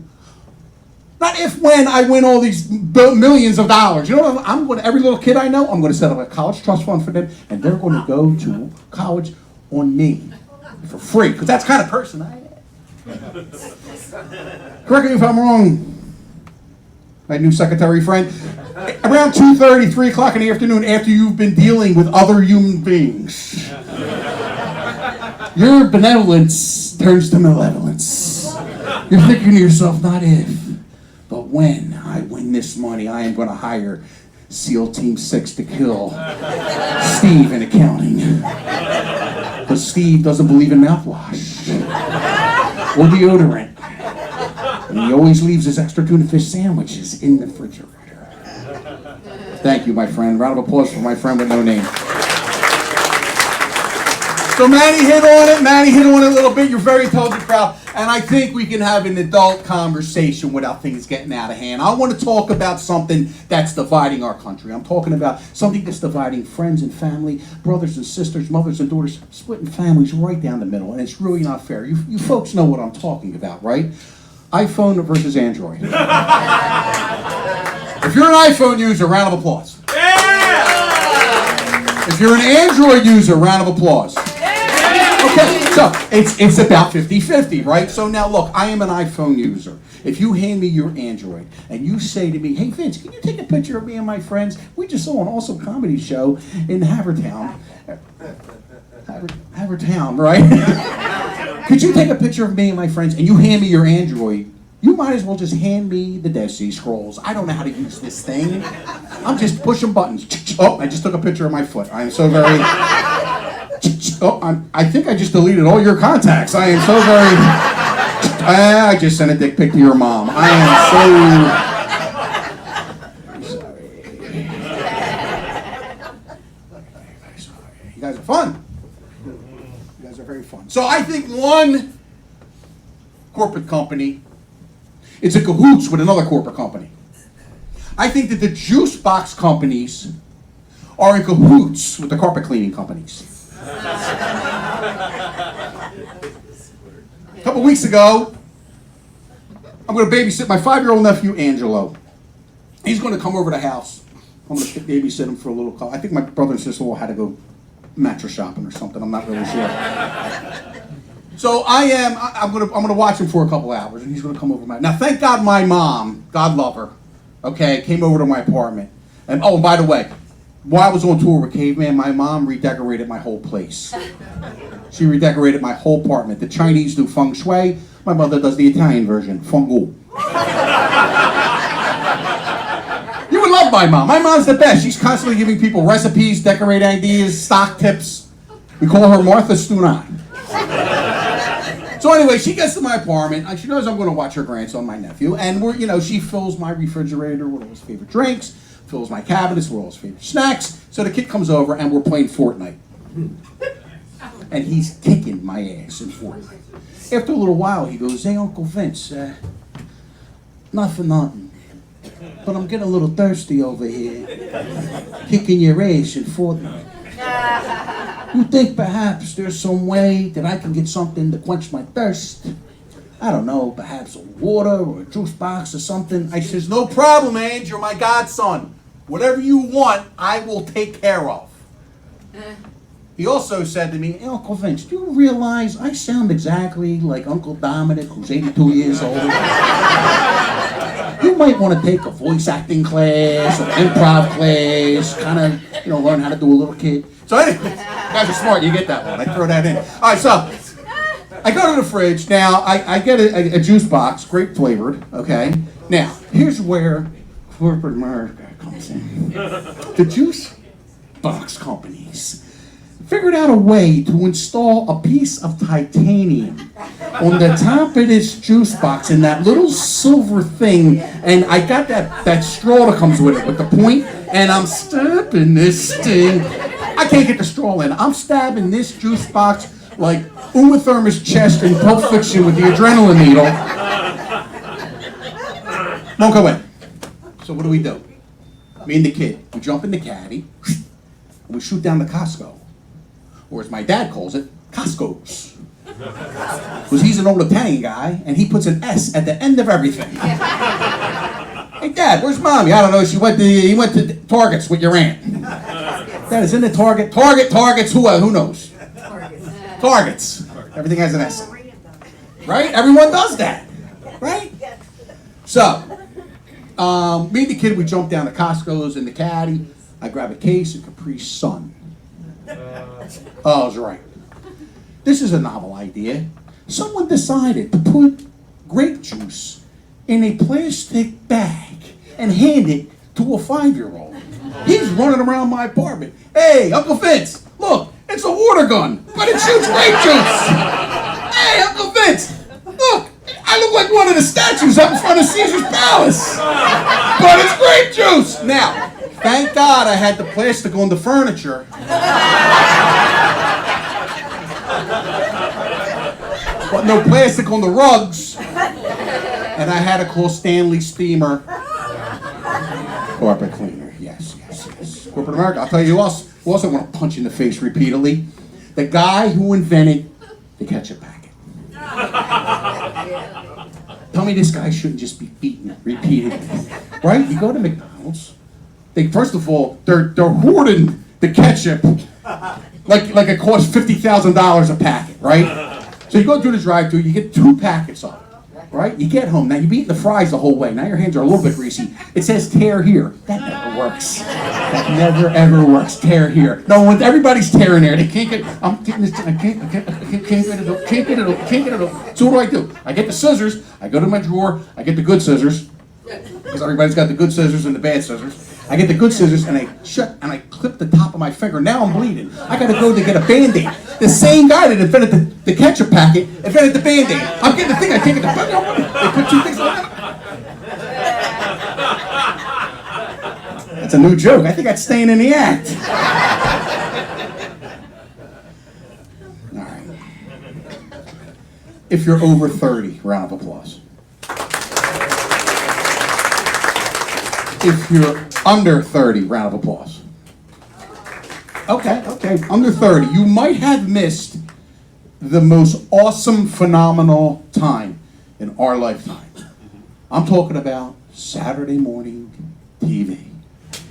Not if, when I win all these millions of dollars. You know what I'm going to, every little kid I know, I'm going to set up a college trust fund for them, and they're going to go to college on me for free, because that's the kind of person I am. Correct me if I'm wrong, my new secretary friend. Around 2:30, 3 o'clock in the afternoon, after you've been dealing with other human beings, your benevolence turns to malevolence. You're thinking to yourself, not if, but when I win this money, I am going to hire SEAL Team 6 to kill Steve in accounting. Because Steve doesn't believe in mouthwash or deodorant. And he always leaves his extra tuna fish sandwiches in the refrigerator. Thank you, my friend. Round of applause for my friend with no name. So Manny hit on it. Manny hit on it a little bit. You're very intelligent crowd. And I think we can have an adult conversation without things getting out of hand. I want to talk about something that's dividing our country. I'm talking about something that's dividing friends and family, brothers and sisters, mothers and daughters, splitting families right down the middle. And it's really not fair. You folks know what I'm talking about, right? iPhone versus Android. If you're an iPhone user, round of applause. Yeah! If you're an Android user, round of applause. Yeah! Okay, so it's about 50-50, right? So now look, I am an iPhone user. If you hand me your Android and you say to me, hey Vince, can you take a picture of me and my friends? We just saw an awesome comedy show in Havertown. Havertown, right? Could you take a picture of me and my friends and you hand me your Android? You might as well just hand me the Dead Sea Scrolls. I don't know how to use this thing. I'm just pushing buttons. Oh, I just took a picture of my foot. I am so very... Oh, I think I just deleted all your contacts. I am so very... I just sent a dick pic to your mom. I am so... sorry. You guys are fun. You guys are very fun. So I think one corporate company is in cahoots with another corporate company. I think that the juice box companies are in cahoots with the carpet cleaning companies. A couple weeks ago, I'm going to babysit my 5-year-old nephew, Angelo. He's going to come over to the house. I'm going to babysit him for a little call. I think my brother and sister-in-law had to go mattress shopping or something. I'm not really sure. So I'm gonna watch him for a couple hours, and he's gonna come over now. Thank God my mom, God love her, okay, came over to my apartment. And oh, and by the way, while I was on tour with Caveman, my mom redecorated my whole place. She redecorated my whole apartment. The Chinese do feng shui. My mother does the Italian version, fungu. You would love my mom. My mom's the best. She's constantly giving people recipes, decorate ideas, stock tips. We call her Martha Stunai. So anyway, she gets to my apartment. She knows I'm going to watch her grandson, my nephew, and she fills my refrigerator with all his favorite drinks, fills my cabinets with all his favorite snacks. So the kid comes over, and we're playing Fortnite, and he's kicking my ass in Fortnite. After a little while, he goes, "Hey, Uncle Vince, not for nothing, but I'm getting a little thirsty over here. Kicking your ass in Fortnite. You think perhaps there's some way that I can get something to quench my thirst? I don't know, perhaps a water or a juice box or something. I says, no problem, Ange, you're my godson. Whatever you want, I will take care of. He also said to me, hey, Uncle Vince, do you realize I sound exactly like Uncle Dominic, who's 82 years old? You might want to take a voice acting class or improv class, kind of, learn how to do a little kid. So anyway, you guys are smart, you get that one. I throw that in. All right, so I go to the fridge. Now, I get a juice box, grape flavored, okay? Now, here's where corporate America comes in. The juice box companies figured out a way to install a piece of titanium on the top of this juice box in that little silver thing, and I got that straw that comes with it, with the point, and I'm stabbing this thing. I can't get the straw in. I'm stabbing this juice box like Uma Thurman's chest in Pulp Fiction with the adrenaline needle. Won't go in. So what do? Me and the kid, we jump in the caddy, and we shoot down to Costco. Or as my dad calls it, Costco's. Because he's an old Italian guy, and he puts an S at the end of everything. Hey, Dad, where's Mommy? I don't know. He went to Target's with your aunt. Dad is in the Targets. Who knows? Targets. Everything has an S. Right? Everyone does that. Right? So, me and the kid, we jump down to Costco's in the caddy. I grab a case of Capri Sun. Oh, I was right. This is a novel idea. Someone decided to put grape juice in a plastic bag and hand it to a 5-year-old. He's running around my apartment. Hey, Uncle Vince, look, it's a water gun, but it shoots grape juice. Hey, Uncle Vince, look, I look like one of the statues up in front of Caesar's Palace, but it's grape juice. Now, thank God I had the plastic on the furniture. But no plastic on the rugs. And I had to call Stanley Steamer. Carpet cleaner, yes. Corporate America, I'll tell you who else I want to punch in the face repeatedly. The guy who invented the ketchup packet. Tell me this guy shouldn't just be beaten repeatedly. Right? You go to McDonald's. First of all, they're hoarding the ketchup like it costs $50,000 a packet, right? So you go through the drive-thru, you get 2 packets of it, right? You get home, now you've eaten the fries the whole way. Now your hands are a little bit greasy. It says tear here. That never works. That never ever works. Tear here. No, when everybody's tearing there, they can't get. I'm getting this. I can't get it. So what do? I get the scissors. I go to my drawer. I get the good scissors because everybody's got the good scissors and the bad scissors. I get the good scissors and I clip the top of my finger. Now I'm bleeding. I gotta go to get a Band-Aid. The same guy that invented the ketchup packet invented the Band-Aid. I'm getting the thing, I can't get the Band-Aid. They put 2 things together. That's a new joke. I think that's staying in the act. All right. If you're over 30, round of applause. If you're under 30, round of applause. Okay, under 30. You might have missed the most awesome, phenomenal time in our lifetime. I'm talking about Saturday morning TV.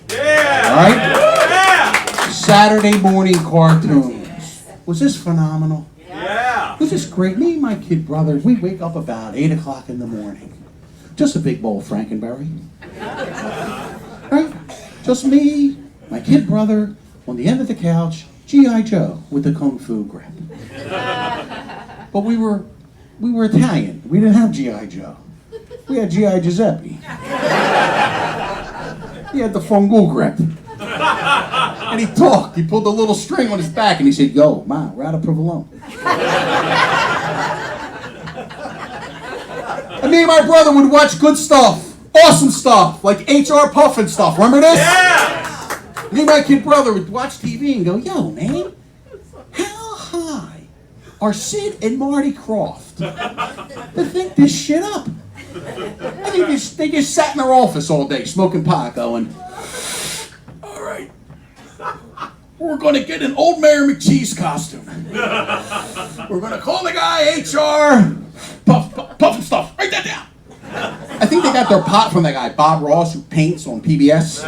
Yeah! All right? Yeah! Saturday morning cartoons. Was this phenomenal? Yeah! Was this great? Me and my kid brother, we wake up about 8 o'clock in the morning. Just a big bowl of Frankenberry. Right? Just me, my kid brother, on the end of the couch, G.I. Joe with the Kung Fu grip. But we were Italian. We didn't have G.I. Joe. We had G.I. Giuseppe. He had the fungal grip. And he talked. He pulled a little string on his back and he said, yo, ma, rada provolone. And me and my brother would watch good stuff. Awesome stuff, like H.R. Puffin stuff. Remember this? Yeah! Me and my kid brother would watch TV and go, yo, man, how high are Sid and Marty Krofft to think this shit up? And they just sat in their office all day smoking pot going, all right, we're going to get an old Mayor McCheese costume. We're going to call the guy HR, puff and stuff. Write that down. I think they got their pot from that guy, Bob Ross, who paints on PBS.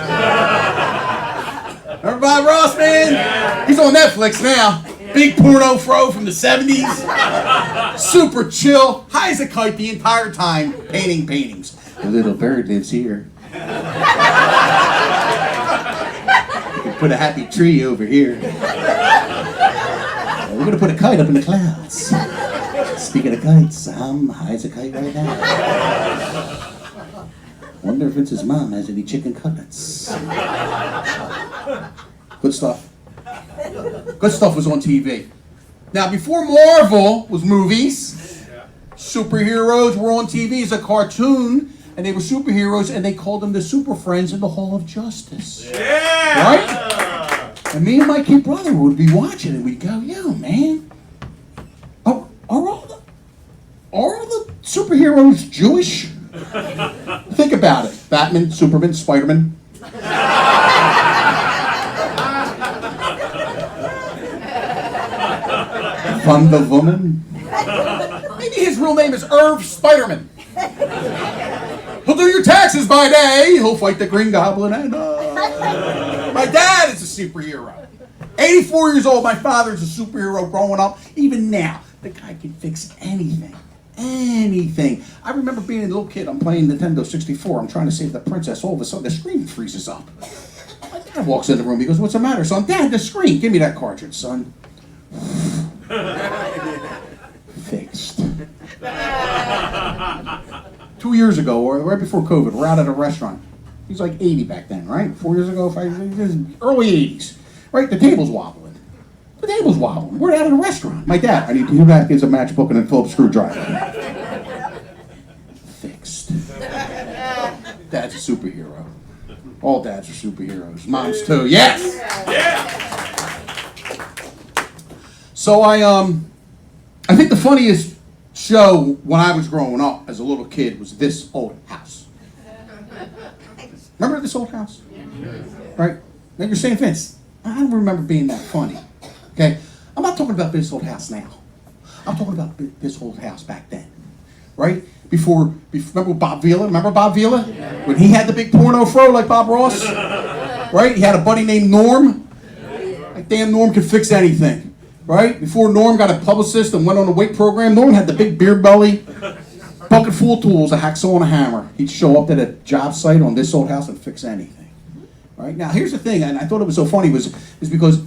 Remember Bob Ross, man? He's on Netflix now. Big porno fro from the 70s. Super chill. High as a kite the entire time, painting paintings. The little bird lives here. You can put a happy tree over here. We're going to put a kite up in the clouds. Speaking of kites, I'm high as a kite right now. Wonder if Vince's mom has any chicken cutlets. Good stuff. Good stuff was on TV. Now, before Marvel was movies, superheroes were on TV as a cartoon, and they were superheroes, and they called them the Super Friends in the Hall of Justice. Yeah! Right? And me and my kid brother would be watching, and we'd go, yo, man, are all the superheroes Jewish? Think about it. Batman, Superman, Spider-Man. Wonder Woman. Maybe his real name is Irv Spider-Man. He'll do your taxes by day. He'll fight the Green Goblin at night. My dad is a superhero. 84 years old, my father's a superhero growing up. Even now, the guy can fix anything. Anything. I remember being a little kid, I'm playing Nintendo 64, I'm trying to save the princess, all of a sudden the screen freezes up. My dad walks in the room, he goes, what's the matter, son? Dad, the screen, give me that cartridge, son. Fixed. 2 years ago, or right before COVID, we're out at a restaurant. He's like 80 back then, right? 4 years ago, 5 years ago, early 80s. Right, the table's wobbling. The table's wobbling. We're out at a restaurant. My dad, I need 2 napkins, a matchbook, and a Phillips screwdriver. Fixed. Dad's a superhero. All dads are superheroes. Moms too. Yes! Yeah! So I think the funniest show when I was growing up as a little kid was This Old House. Remember This Old House? Right? Now you're saying, Vince, I don't remember being that funny. Okay? I'm not talking about This Old House now. I'm talking about This Old House back then. Right? Before remember Bob Vila? Remember Bob Vila? When he had the big porno fro like Bob Ross? Right? He had a buddy named Norm. Like damn Norm could fix anything. Right? Before Norm got a publicist and went on a weight program, Norm had the big beard belly, bucket full of tools, a hacksaw and a hammer. He'd show up at a job site on This Old House and fix anything. Right? Now, here's the thing, and I thought it was so funny, is because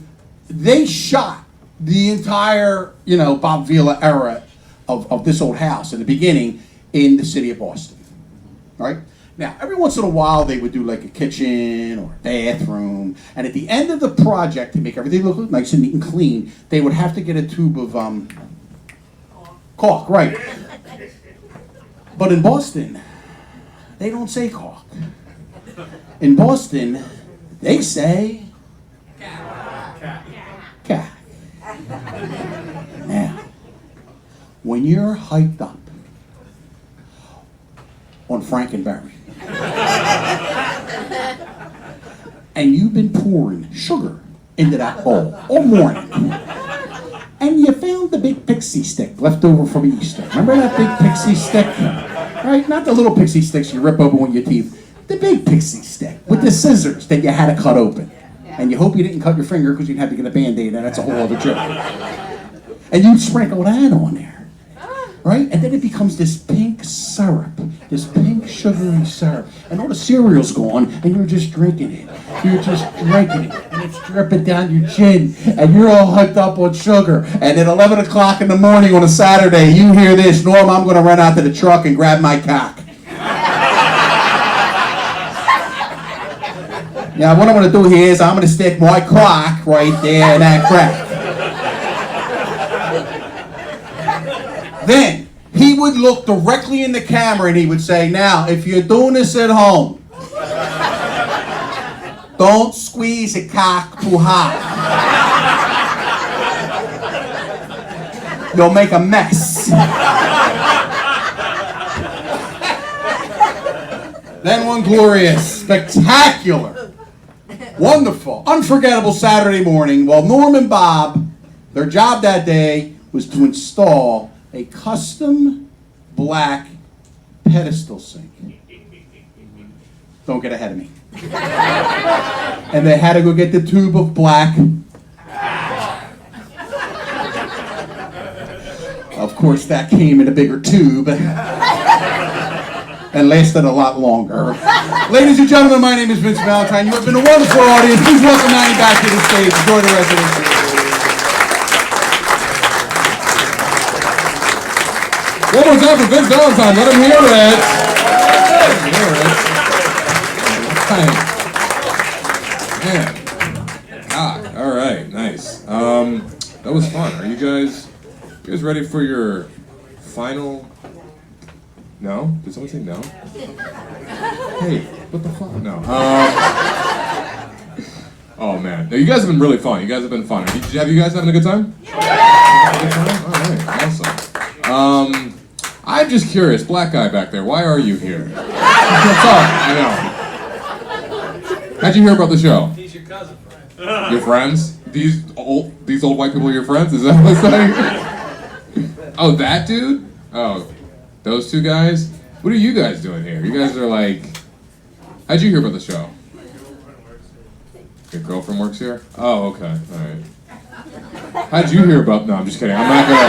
they shot the entire, Bob Vila era of This Old House in the beginning in the city of Boston. Right? Now, every once in a while, they would do like a kitchen or a bathroom, and at the end of the project, to make everything look nice and neat and clean, they would have to get a tube of caulk, right? But in Boston, they don't say caulk. In Boston, they say cack. Now, when you're hyped up on Frankenberry, and you've been pouring sugar into that bowl all morning, and you found the big pixie stick left over from Easter. Remember that big pixie stick? Right? Not the little pixie sticks you rip open with your teeth. The big pixie stick with the scissors that you had to cut open. And you hope you didn't cut your finger because you'd have to get a Band-Aid, and that's a whole other joke. And you'd sprinkle that on there. Right? And then it becomes this pink syrup, this pink sugary syrup. And all the cereal's gone, and you're just drinking it. You're just drinking it, and it's dripping down your chin, and you're all hyped up on sugar. And at 11 o'clock in the morning on a Saturday, you hear this, Norm, I'm going to run out to the truck and grab my cock. Now, what I'm going to do here is I'm going to stick my cock right there in that crack. Then, he would look directly in the camera and he would say, now, if you're doing this at home, don't squeeze a cock too hard. You'll make a mess. Then one glorious, spectacular, wonderful, unforgettable Saturday morning while Norm and Bob, their job that day was to install a custom black pedestal sink. Don't get ahead of me. And they had to go get the tube of black. Of course, that came in a bigger tube and lasted a lot longer. Ladies and gentlemen, my name is Vince Valentine. You have been a wonderful audience. Please welcome Manny back to the stage. Enjoy the rest of the show. One more time for Vince Valentine. Let him hear it. Man. God. All right. Nice. That was fun. Are you guys ready for your final? No? Did someone say no? Hey, what the fuck? No. Oh man. No, you guys have been really fun. You guys have been fun. Have you guys having a good time? Yeah. Good time? All right. Awesome. I'm just curious, black guy back there, why are you here? What's up? I know. How'd you hear about the show? He's your cousin, friend. Your friends? These old white people are your friends? Is that what's saying? Oh, that dude? Oh, those two guys? What are you guys doing here? You guys are like... How'd you hear about the show? Your girlfriend works here? Oh, okay. All right. How'd you hear about... No, I'm just kidding. I'm not gonna...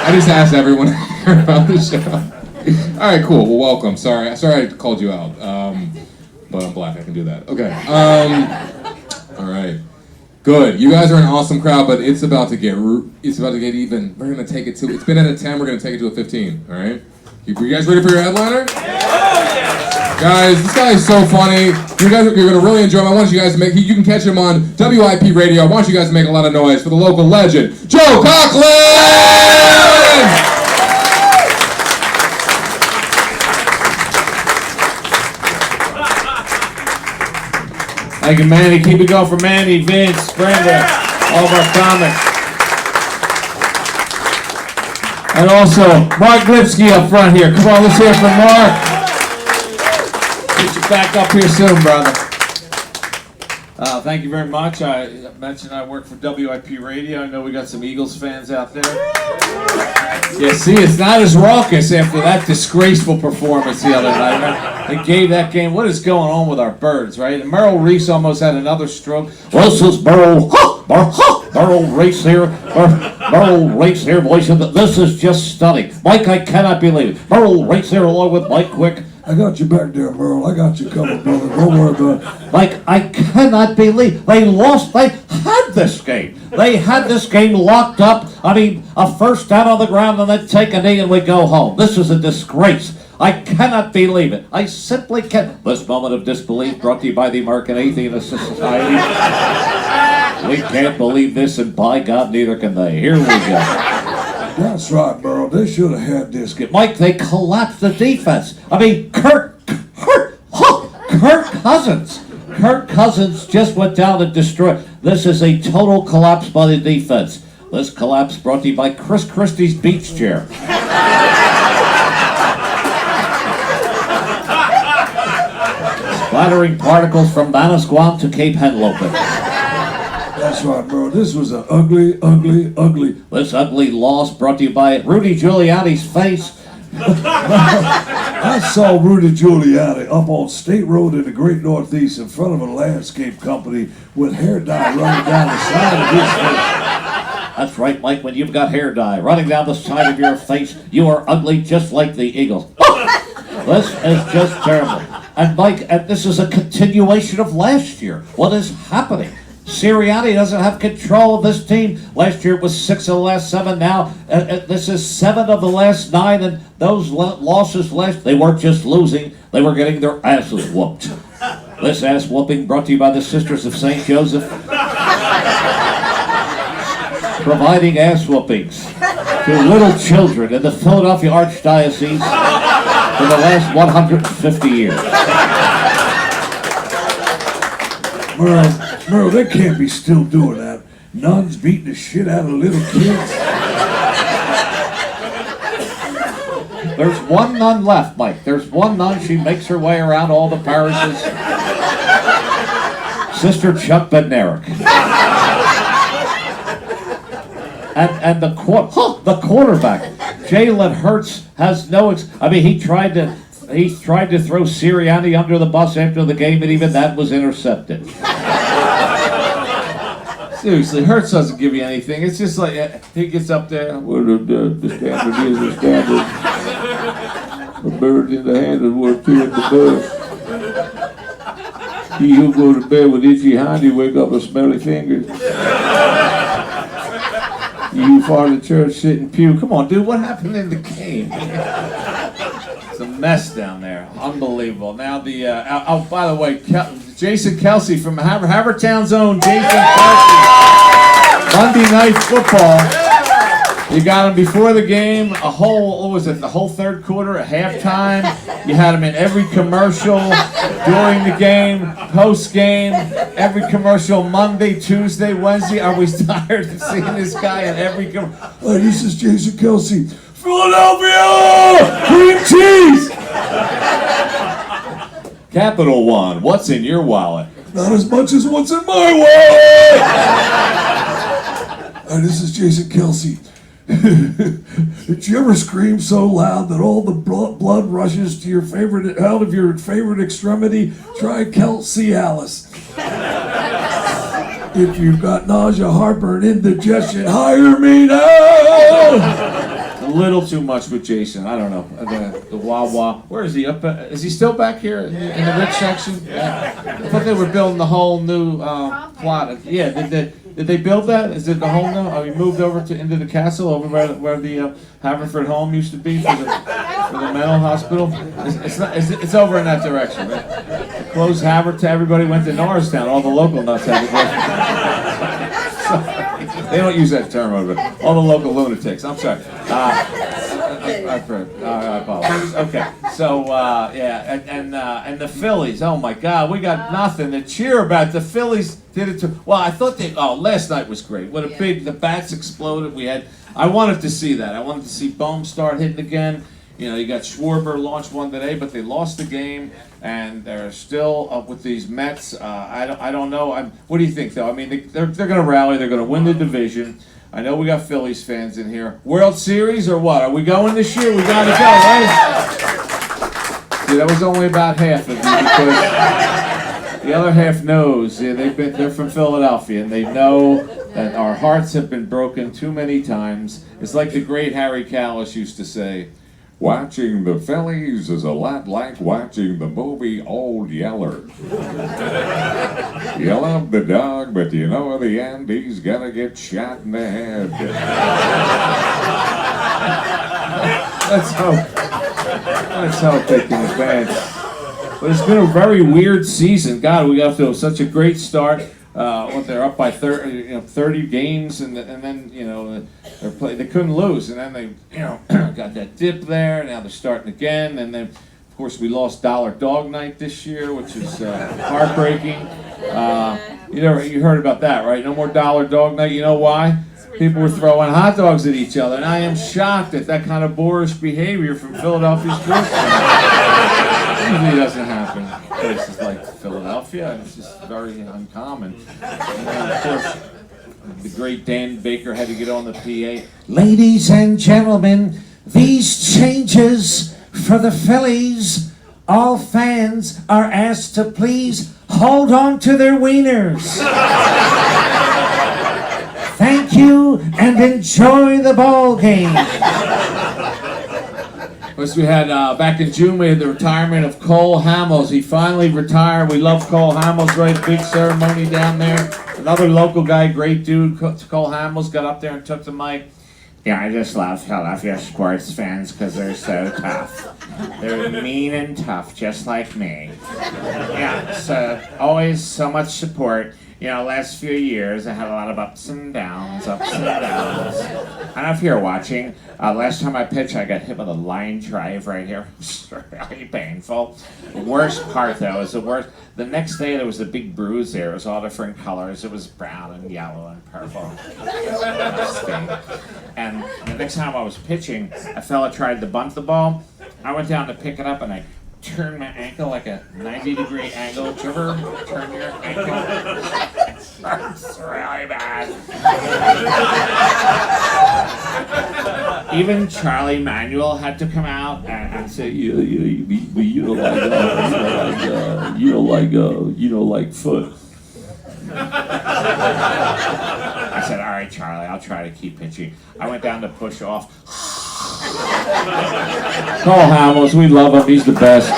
I just asked everyone here about the show. All right, cool. Well, welcome. Sorry I called you out. But I'm black. I can do that. Okay. All right. Good. You guys are an awesome crowd, but it's about to get even. We're gonna take it to. It's been at a 10. We're gonna take it to a 15. All right. You guys ready for your headliner? Guys, this guy is so funny. You're gonna really enjoy him. I want you guys to make. You can catch him on WIP radio. I want you guys to make a lot of noise for the local legend, Joe Conklin. Thank you, Manny. Keep it going for Manny, Vince, Brenda, all of our comics. And also, Mark Lipsky up front here. Come on, let's hear it from Mark. Get you back up here soon, brother. Thank you very much. I mentioned I work for WIP Radio. I know we got some Eagles fans out there. Yeah, see, it's not as raucous after that disgraceful performance the other night. They gave that game. What is going on with our birds, right? And Merrill Reese almost had another stroke. Well, this is Merrill Reese here. Merrill Reese here, boys. This is just stunning. Mike, I cannot believe it. Merrill Reese here along with Mike Quick. I got you back there, Merle. I got you covered, brother. Don't worry about it. Like, I cannot believe they lost. They had this game. They had this game locked up. I mean, a first down on the ground and then take a knee and we go home. This is a disgrace. I cannot believe it. I simply can't. This moment of disbelief brought to you by the American Atheist Society. We can't believe this, and by God, neither can they. Here we go. That's right, Merle. They should have had this game. Mike, they collapsed the defense. I mean, Kirk Cousins just went down and destroyed. This is a total collapse by the defense. This collapse brought to you by Chris Christie's beach chair. Splattering particles from Manasquan to Cape Henlopen. That's right, Merle. This was an ugly. This ugly loss brought to you by Rudy Giuliani's face. I saw Rudy Giuliani up on State Road in the Great Northeast in front of a landscape company with hair dye running down the side of his face. That's right, Mike. When you've got hair dye running down the side of your face, you are ugly just like the Eagles. This is just terrible. And Mike, this is a continuation of last year. What is happening? Sirianni doesn't have control of this team. Last year it was 6 of the last 7. Now this is 7 of the last 9, and those losses they weren't just losing, they were getting their asses whooped. This ass whooping brought to you by the Sisters of St. Joseph, providing ass whoopings to little children in the Philadelphia Archdiocese for the last 150 years. Merle, they can't be still doing that. Nuns beating the shit out of little kids. There's one nun left, Mike. There's one nun. She makes her way around all the parishes. Sister Chuck Bednarik. And the quarterback, Jalen Hurts, has no. He tried to throw Sirianni under the bus after the game, and even that was intercepted. Seriously, Hurts doesn't give you anything. It's just like he gets up there. Well, the standard is the standard. A bird in the hand is worth two in the bush. He who go to bed with itchy handy wake up with smelly fingers. You who fart in church sit in pew. Come on, dude, what happened in the game? It's a mess down there. Unbelievable. Now by the way, Jason Kelsey from Havertown's own Jason Kelsey. Monday Night Football. You got him before the game, the whole third quarter, at halftime. You had him in every commercial during the game, post game, every commercial Monday, Tuesday, Wednesday. Are we tired of seeing this guy in every commercial? This is Jason Kelsey. Philadelphia! Cream cheese! Capital One, what's in your wallet? Not as much as what's in my wallet! This is Jason Kelsey. Did you ever scream so loud that all the blood rushes to out of your favorite extremity? Try Kelsey Alice. If you've got nausea, heartburn, indigestion, hire me now! A little too much with Jason. I don't know. The Wawa. Where is he? Is he still back here in the rich section? Yeah. I thought they were building the whole new plot. Yeah. Did they build that? Is it the whole new? Are we moved over into the castle over where the Haverford home used to be for the mental hospital? It's over in that direction, right? They closed Havertown. Everybody went to Norristown. All the local nuts had to go. They don't use that term over there. All the local lunatics. I'm sorry. I apologize. Okay. So and the Phillies. Oh my God, we got nothing to cheer about. The Phillies did it to. Well, I thought last night was great. What a the bats exploded. I wanted to see that. I wanted to see Bohm start hitting again. You know, you got Schwarber launched one today, but they lost the game, and they're still up with these Mets. I don't know. What do you think, though? I mean, they're going to rally. They're going to win the division. I know we got Phillies fans in here. World Series or what? Are we going this year? We got to go, right? See, that was only about half of you because the other half knows. Yeah, they're from Philadelphia, and they know that our hearts have been broken too many times. It's like the great Harry Callis used to say. Watching the Phillies is a lot like watching the movie Old Yeller. You love the dog, but you know in the end he's gonna get shot in the head. Let's hope they can advance. But it's been a very weird season. God, we got off to such a great start. They're up by 30 games, and then they couldn't lose, and then they got that dip there. Now they're starting again, and then of course we lost Dollar Dog Night this year, which is heartbreaking. You heard about that, right? No more Dollar Dog Night. You know why? People were throwing hot dogs at each other, and I am shocked at that kind of boorish behavior from Philadelphia sports fans. It usually doesn't happen in places like Philadelphia. It's just very uncommon. And then, of course, the great Dan Baker had to get on the PA. Ladies and gentlemen, these changes for the Phillies, all fans are asked to please hold on to their wieners. Thank you and enjoy the ball game. Plus we had, back in June, we had the retirement of Cole Hamels. He finally retired. We love Cole Hamels, right? Big ceremony down there. Another local guy, great dude, Cole Hamels, got up there and took the mic. Yeah, I just love Philadelphia sports fans because they're so tough. They're mean and tough, just like me. Yeah, so always so much support. last few years I had a lot of ups and downs. I don't know if you're watching. Last time I pitched, I got hit with a line drive right here. Really painful. The worst part, though, is the next day there was a big bruise there. It was all different colors. It was brown and yellow and purple. And the next time I was pitching, a fella tried to bunt the ball. I went down to pick it up and I turned my ankle like a 90-degree angle. Did you ever turn your ankle? It's really bad. Even Charlie Manuel had to come out and say, you don't like foot. I said, all right, Charlie, I'll try to keep pitching. I went down to push off. Cole Hamels, we love him. He's the best.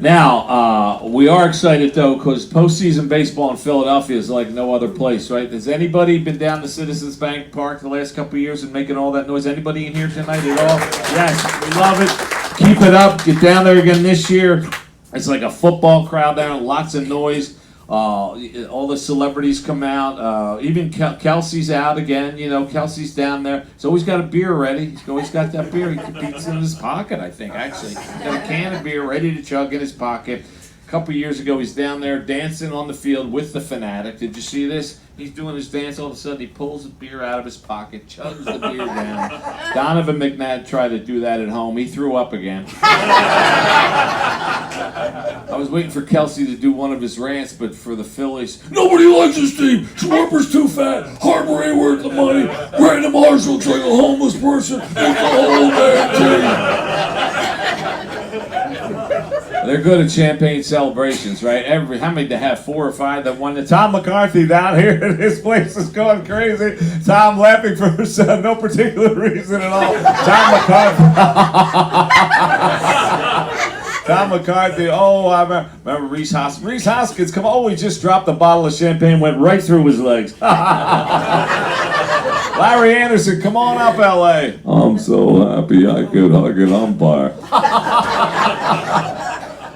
Now, we are excited, though, because postseason baseball in Philadelphia is like no other place, right? Has anybody been down to Citizens Bank Park the last couple of years and making all that noise? Anybody in here tonight at all? Yes, we love it. Keep it up. Get down there again this year. It's like a football crowd there, lots of noise. All the celebrities come out. Even Kelsey's out again. Kelsey's down there. He's always got a beer ready. He's always got that beer. It's in his pocket, I think, actually. He's got a can of beer ready to chug in his pocket. A couple years ago, he's down there dancing on the field with the Fanatic. Did you see this? He's doing his dance. All of a sudden, he pulls the beer out of his pocket, chugs the beer down. Donovan McNabb tried to do that at home. He threw up again. I was waiting for Kelsey to do one of his rants, but for the Phillies, Nobody likes this team. Schwarber's too fat. Harbor ain't worth the money. Brandon Marshall's like a homeless person. It's the whole damn they're good at champagne celebrations, right? How many they have? 4 or 5 that won. Tom McCarthy down here at his place is going crazy. Tom laughing for no particular reason at all. Tom McCarthy. Oh, I remember Reese Hoskins. Reese Hoskins, come on. Oh, he just dropped a bottle of champagne, went right through his legs. Larry Anderson, come on up, L.A. I'm so happy I could hug an umpire.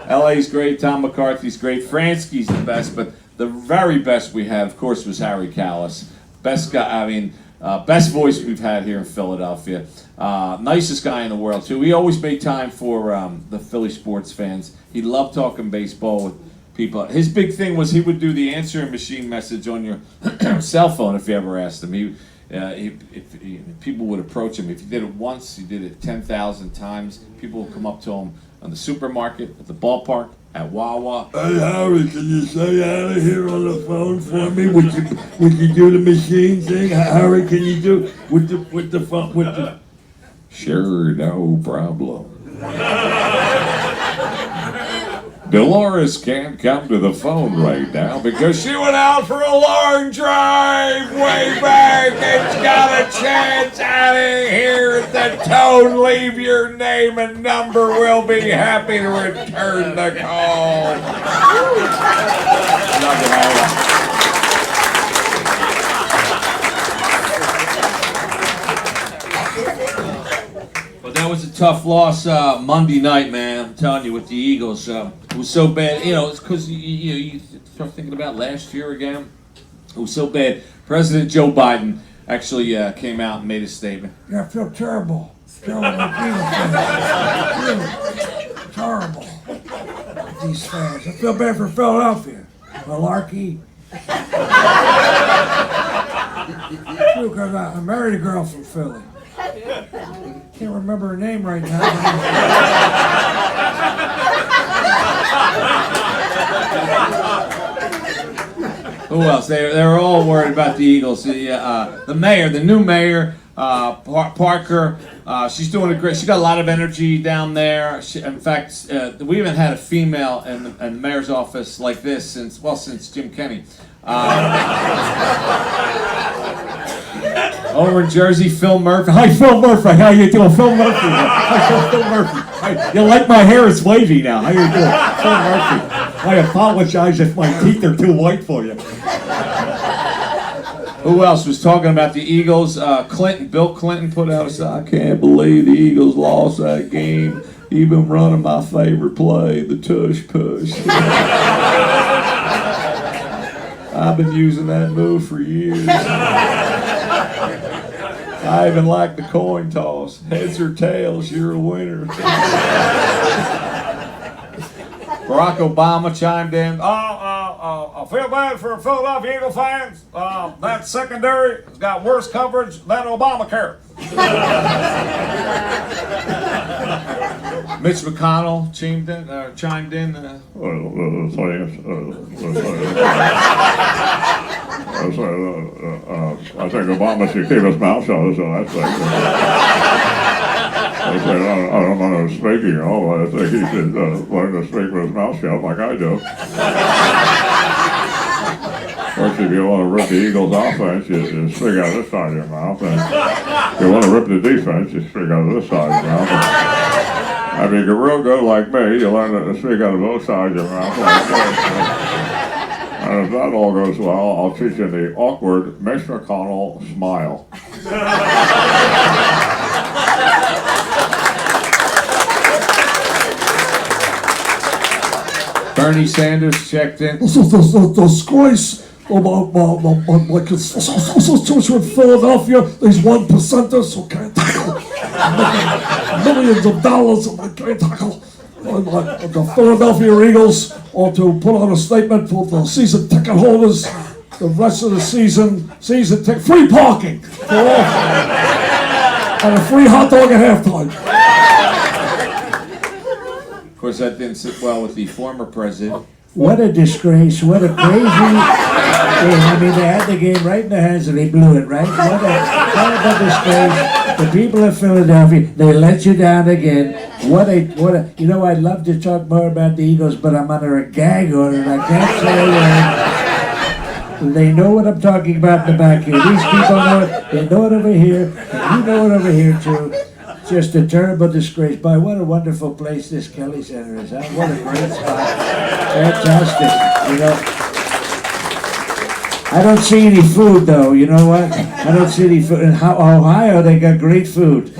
LA's great, Tom McCarthy's great, Fransky's the best, but the very best we had, of course, was Harry Callis. Best guy, best voice we've had here in Philadelphia. Nicest guy in the world, too. He always made time for the Philly sports fans. He loved talking baseball with people. His big thing was he would do the answering machine message on your cell phone if you ever asked him. If people would approach him. If he did it once, he did it 10,000 times. People would come up to him on the supermarket, at the ballpark, at Wawa. Hey Harry, can you say out of here on the phone for me? Would you do the machine thing? Harry, can you do with the phone? Sure, no problem. Dolores can't come to the phone right now because she went out for a long drive way back and got a chance out of here at the tone. Leave your name and number. We'll be happy to return the call. Love you, Harry. That was a tough loss Monday night, man. I'm telling you, with the Eagles, it was so bad. It's because you start thinking about last year again. It was so bad. President Joe Biden actually came out and made a statement. Yeah, I feel terrible. Terrible. These fans. I feel bad for Philadelphia. Malarkey. Because I married a girl from Philly. Can't remember her name right now. Who else? They were all worried about the Eagles. The mayor, the new mayor, Parker. She's doing a great. She got a lot of energy down there. In fact, we haven't had a female in the mayor's office like this since Jim Kenney. Over in Jersey, Phil Murphy. Hi, Phil Murphy. How you doing, Phil Murphy? Hi, Phil Murphy. Hi. You like my hair? It's wavy now. How you doing, Phil Murphy? I apologize if my teeth are too white for you. Who else was talking about the Eagles? Bill Clinton put out a I can't believe the Eagles lost that game. even running my favorite play, the tush push. I've been using that move for years. I even like the coin toss. Heads or tails, you're a winner. Barack Obama chimed in. I feel bad for Philadelphia Eagle fans. That secondary has got worse coverage than Obamacare. Mitch McConnell chimed in. I think Obama should keep his mouth shut, so that's like. I don't know speaking. I think he should learn to speak with his mouth shut like I do. Of course, if you want to rip the Eagles' offense, you speak out of this side of your mouth. And if you want to rip the defense, you speak out of this side of your mouth. And if you get real good like me, you learn to speak out of both sides of your mouth. And if that all goes well, I'll teach you the awkward Mitch McConnell smile. Bernie Sanders checked in. The disgrace of my constitution in Philadelphia, these 1%ers who can't tackle millions of dollars and they can't tackle. The Philadelphia Eagles ought to put out a statement for the season ticket holders. The rest of the season ticket, free parking for all, and a free hot dog at halftime. Of course, that didn't sit well with the former president. What a disgrace, what a crazy game. I mean, they had the game right in their hands and they blew it, right? What a disgrace. The people of Philadelphia, they let you down again. What a, you know, I'd love to talk more about the Eagles, but I'm under a gag order and I can't say a word. They know what I'm talking about in the back here. These people know it, they know it over here, and you know it over here too. Just a terrible disgrace. Boy, what a wonderful place this Kelly Center is. Huh? What a great spot. Fantastic. You know, I don't see any food though. You know what? I don't see any food. In Ohio, they got great food.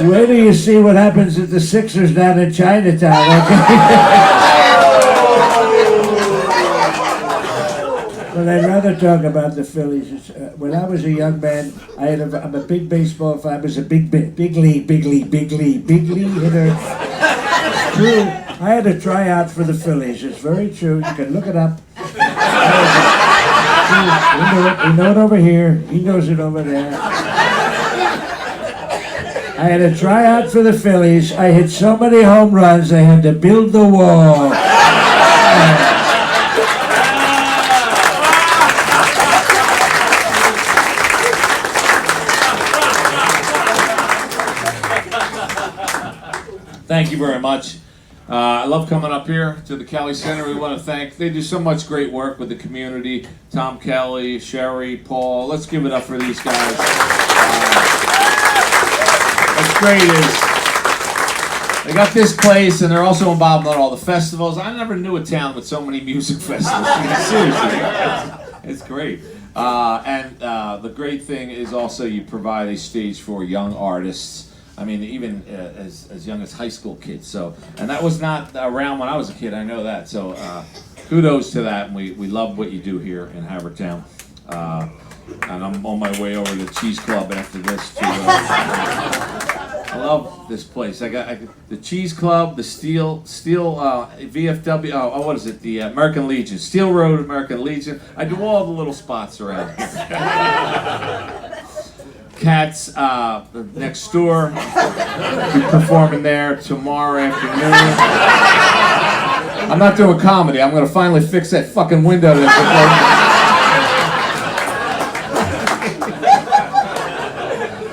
Where do you see what happens at the Sixers down in Chinatown? Okay? But I'd rather talk about the Phillies. When I was a young man, I'm a big baseball fan. I was a big league hitter. It's true. I had a tryout for the Phillies. It's very true. You can look it up. We know it over here. He knows it over there. I had a tryout for the Phillies. I hit so many home runs, I had to build the wall. Thank you very much. I love coming up here to the Kelly Center. We want to thank, they do so much great work with the community. Tom Kelly, Sherry, Paul. Let's give it up for these guys. What's great is they got this place and they're also involved in all the festivals. I never knew a town with so many music festivals. Seriously, it's great. And the great thing is also you provide a stage for young artists. I mean, even as young as high school kids. So, and that was not around when I was a kid. I know that. So, kudos to that. And we love what you do here in Havertown. And I'm on my way over to the Cheese Club after this. I love this place. I got the Cheese Club, the Steel VFW. Oh, what is it? The American Legion, Steel Road American Legion. I do all the little spots around. Cats next door. Be performing there tomorrow afternoon. I'm not doing comedy. I'm gonna finally fix that fucking window.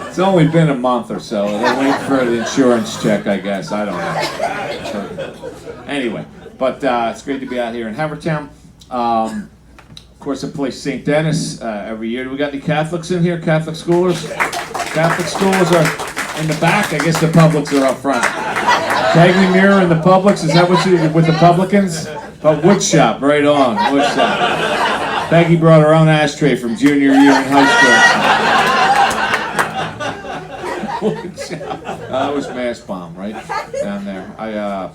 It's only been a month or so. They're waiting for the insurance check, I guess. I don't know. Anyway, but it's great to be out here in Havertown. Of course, I play St. Dennis every year. Do we got any Catholics in here? Catholic schoolers? Catholic schools are in the back. I guess the publics are up front. Cagney Mirror and the publics. Is that what you with the publicans? Oh, wood shop, right on. Wood shop. Peggy brought her own ashtray from junior year in high school. It was Mass Bomb, right down there.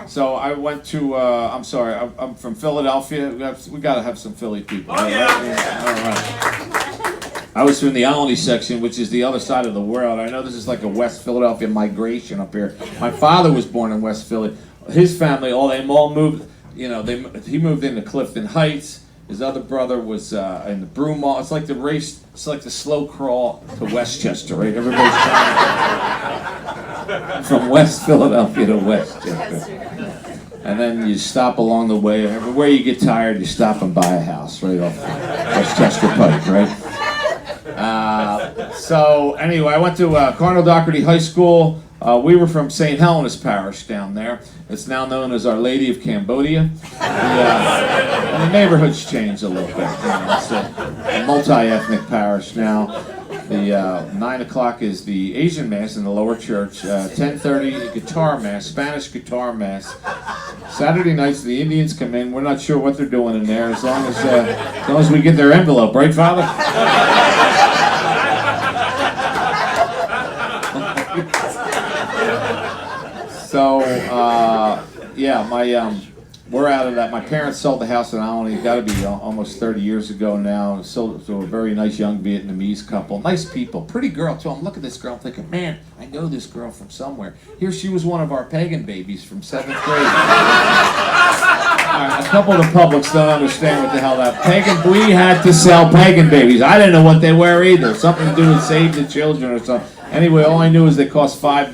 So I went to. I'm sorry. I'm from Philadelphia. We got to have some Philly people. Oh yeah. All right. I was from the Olney section, which is the other side of the world. I know this is like a West Philadelphia migration up here. My father was born in West Philly. His family, they all moved. He moved into Clifton Heights. His other brother was in the Broomall. It's like the race. It's like the slow crawl to Westchester, right? Everybody's trying from West Philadelphia to Westchester. And then you stop along the way. Everywhere you get tired, you stop and buy a house right off Westchester Pike, right? So anyway, I went to Cardinal Doherty High School. We were from St. Helena's Parish down there. It's now known as Our Lady of Cambodia. And the neighborhood's changed a little bit. It's a multi-ethnic parish now. The 9 o'clock is the Asian Mass in the lower church. 10:30 guitar mass, Spanish guitar mass. Saturday nights the Indians come in. We're not sure what they're doing in there as long as we get their envelope, right, Father? So, we're out of that. My parents sold the house in Olney. Got to be almost 30 years ago now. Sold it to a very nice young Vietnamese couple. Nice people. Pretty girl, too. I'm looking at this girl. I'm thinking, man, I know this girl from somewhere. Here she was one of our pagan babies from 7th grade. All right, a couple of the publics don't understand what the hell that pagan. We had to sell pagan babies. I didn't know what they were either. Something to do with Save the Children or something. Anyway, all I knew is they cost $5.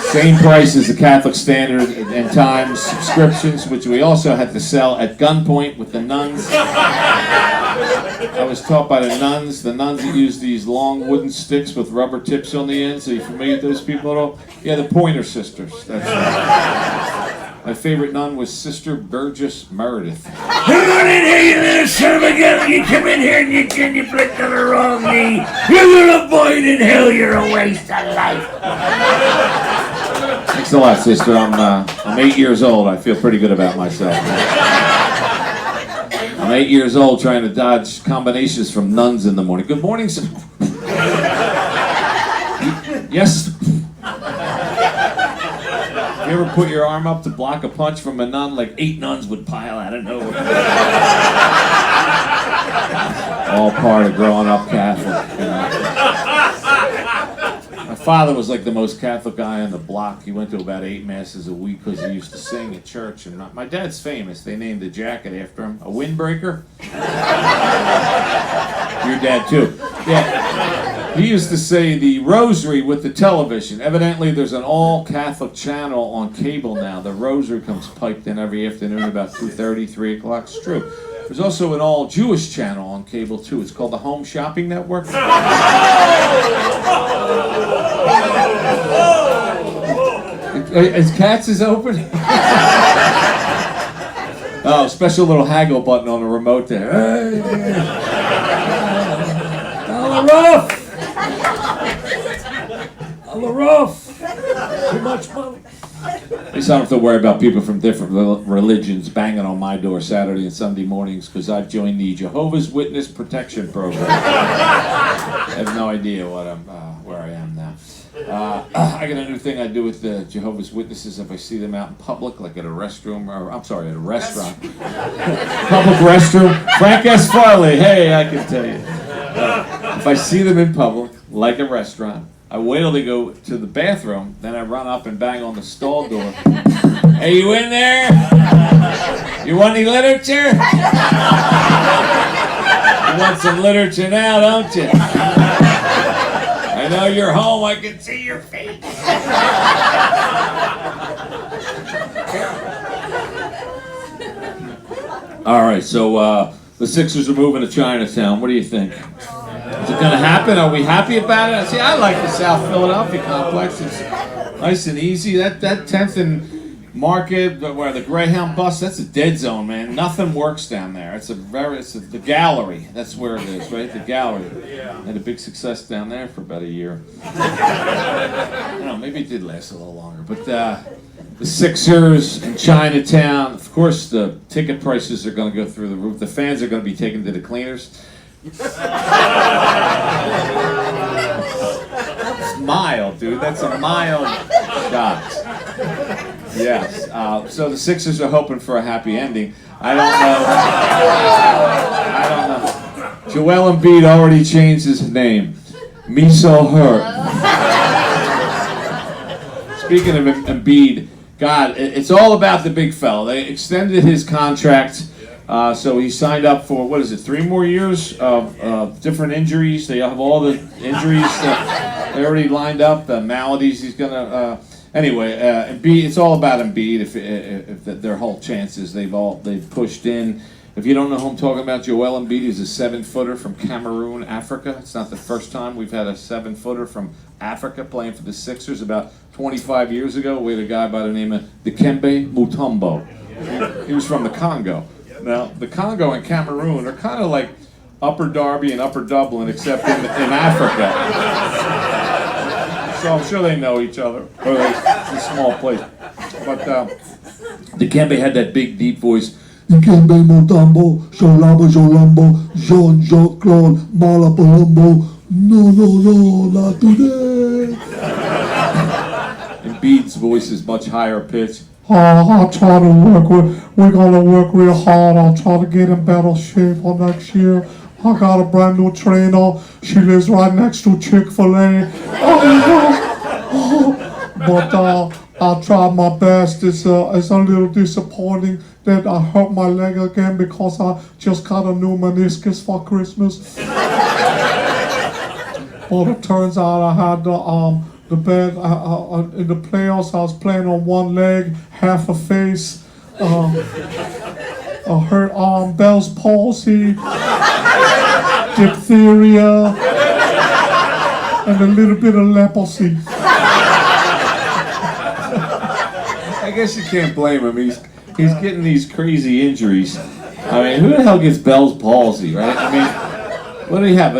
Same price as the Catholic Standard and Times subscriptions, which we also had to sell at gunpoint with the nuns. I was taught by the nuns. The nuns that use these long wooden sticks with rubber tips on the ends. Are you familiar with those people at all? Yeah, the Pointer Sisters. That's right. My favorite nun was Sister Burgess Meredith. Come on in here, you little son of a gun. You come in here and you flick on the wrong knee. You're gonna void in hell. You're a waste of life. Thanks a lot, sister. I'm 8 years old. I feel pretty good about myself. I'm 8 years old trying to dodge combinations from nuns in the morning. Good morning, sir. Yes. You ever put your arm up to block a punch from a nun? Like 8 nuns would pile out of nowhere. All part of growing up Catholic. You know. My father was like the most Catholic guy on the block. He went to about 8 masses a week because he used to sing at church. And my dad's famous. They named the jacket after him. A windbreaker. Your dad too. Yeah. He used to say the rosary with the television. Evidently there's an all-Catholic channel on cable now. The rosary comes piped in every afternoon about 2:30, 3 o'clock. It's true. There's also an all-Jewish channel on cable too. It's called the Home Shopping Network. Is Katz is open? Oh, special little haggle button on the remote there. Rough. Too much money. At least I don't have to worry about people from different religions banging on my door Saturday and Sunday mornings because I've joined the Jehovah's Witness Protection Program. I have no idea where I am now. I got a new thing I do with the Jehovah's Witnesses if I see them out in public, like at a restroom, or I'm sorry, at a restaurant. Public restroom. Frank S. Farley, hey, I can tell you. If I see them in public, like a restaurant, I wait till they go to the bathroom, then I run up and bang on the stall door. Hey, you in there? You want any literature? You want some literature now, don't you? I know you're home, I can see your face. All right, so the Sixers are moving to Chinatown. What do you think? Is it going to happen? Are we happy about it? See, I like the South Philadelphia complex. It's nice and easy. That 10th and Market, where the Greyhound bus, that's a dead zone, man. Nothing works down there. It's the gallery. That's where it is, right? The gallery. Had a big success down there for about a year. I don't know, maybe it did last a little longer. But the Sixers in Chinatown. Of course, the ticket prices are going to go through the roof. The fans are going to be taken to the cleaners. That's mild, dude. That's a mild shot. Yes. So the Sixers are hoping for a happy ending. I don't know. Joel Embiid already changed his name. Me so hurt. Speaking of Embiid, God, it's all about the big fella. They extended his contract, so he signed up for, 3 more years of different injuries. They have all the injuries they already lined up, the maladies he's going to... Anyway, Embiid, it's all about Embiid. If their whole chances, they've pushed in. If you don't know who I'm talking about, Joel Embiid is a 7-footer from Cameroon, Africa. It's not the first time we've had a 7-footer from Africa playing for the Sixers. About 25 years ago, we had a guy by the name of Dikembe Mutombo. He was from the Congo. Now, the Congo and Cameroon are kind of like Upper Darby and Upper Dublin, except in Africa. So I'm sure they know each other. Or it's a small place. But Dikembe had that big, deep voice. Dikembe Mutombo, Sholabo Jolambo, Jean Jacques Claude, Malapolombo. No, not today. Embiid's voice is much higher pitched. I'll try to we're gonna work real hard. I'll try to get in better shape for next year. I got a brand new trainer. She lives right next to Chick-fil-A. But I'll try my best. It's a little disappointing that I hurt my leg again because I just got a new meniscus for Christmas. But it turns out I had the bad in the playoffs. I was playing on one leg, half a face. I hurt arm, Bell's palsy, diphtheria, and a little bit of leprosy. I guess you can't blame him. He's getting these crazy injuries. I mean, who the hell gets Bell's palsy, right? I mean, what did he have?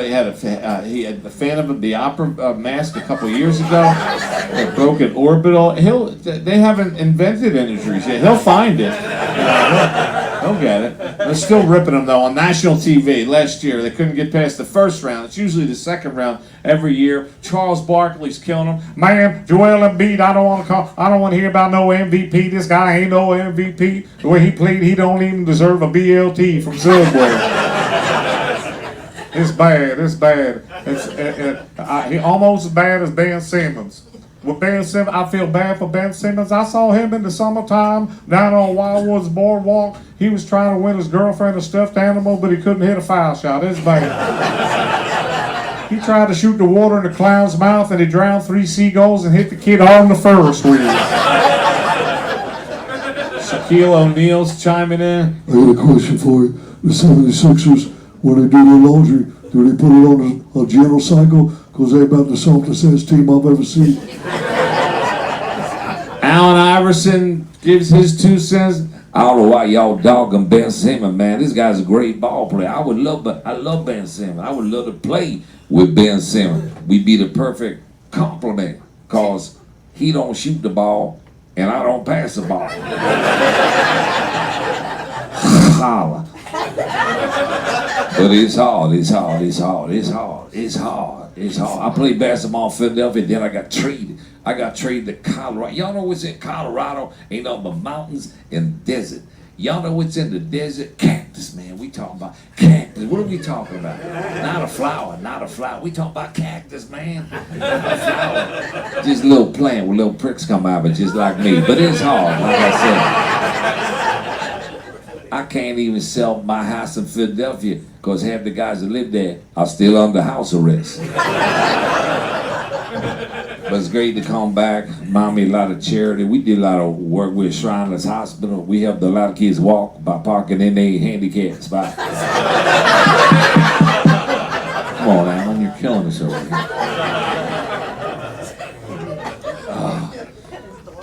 He had the Phantom of the Opera mask a couple of years ago. A broken orbital. They haven't invented injuries yet. He'll find it. He'll get it. They're still ripping him though on national TV. Last year they couldn't get past the first round. It's usually the second round every year. Charles Barkley's killing him. Man, Joel Embiid, I don't want to hear about no MVP. This guy ain't no MVP. The way he played, he don't even deserve a BLT from Subway. It's bad. He almost as bad as Ben Simmons. With Ben Simmons, I feel bad for Ben Simmons. I saw him in the summertime down on Wildwood's Boardwalk. He was trying to win his girlfriend a stuffed animal, but he couldn't hit a foul shot. It's bad. He tried to shoot the water in the clown's mouth, and he drowned 3 seagulls and hit the kid hard in the Ferris wheel. Shaquille O'Neal's chiming in. I got a question for you. The 76ers, when they do their laundry, do they put it on a general cycle? Because they're about the softest ass team I've ever seen. Allen Iverson gives his 2 cents. I don't know why y'all dogging Ben Simmons, man. This guy's a great ball player. I love Ben Simmons. I would love to play with Ben Simmons. We'd be the perfect complement, cause he don't shoot the ball and I don't pass the ball. Holla. But it's hard. I played basketball in Philadelphia, then I got traded. To Colorado. Y'all know what's in Colorado? Ain't nothing but mountains and desert. Y'all know what's in the desert? Cactus, man. We talking about cactus. What are we talking about? Not a flower. We talking about cactus, man. Not a flower. Just a little plant with little pricks come out of it, just like me. But it's hard, like I said. I can't even sell my house in Philadelphia because half the guys that live there are still under house arrest. But it's great to come back. Remind me a lot of charity. We did a lot of work with Shrineless Hospital. We helped a lot of kids walk by parking in their handicapped spot. Come on, Alan, you're killing us over here.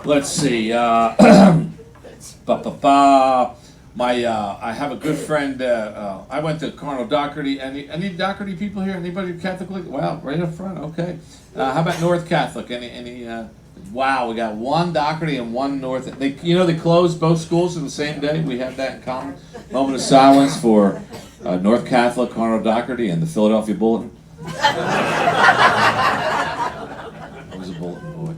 Let's see. I have a good friend. I went to Cardinal Doherty. Any Doherty people here? Anybody Catholic? Wow, right up front. Okay. How about North Catholic? Any Wow, we got one Doherty and one North. They closed both schools on the same day. We have that in common. Moment of silence for North Catholic Arnold Doherty and the Philadelphia Bulletin. I was a Bulletin boy.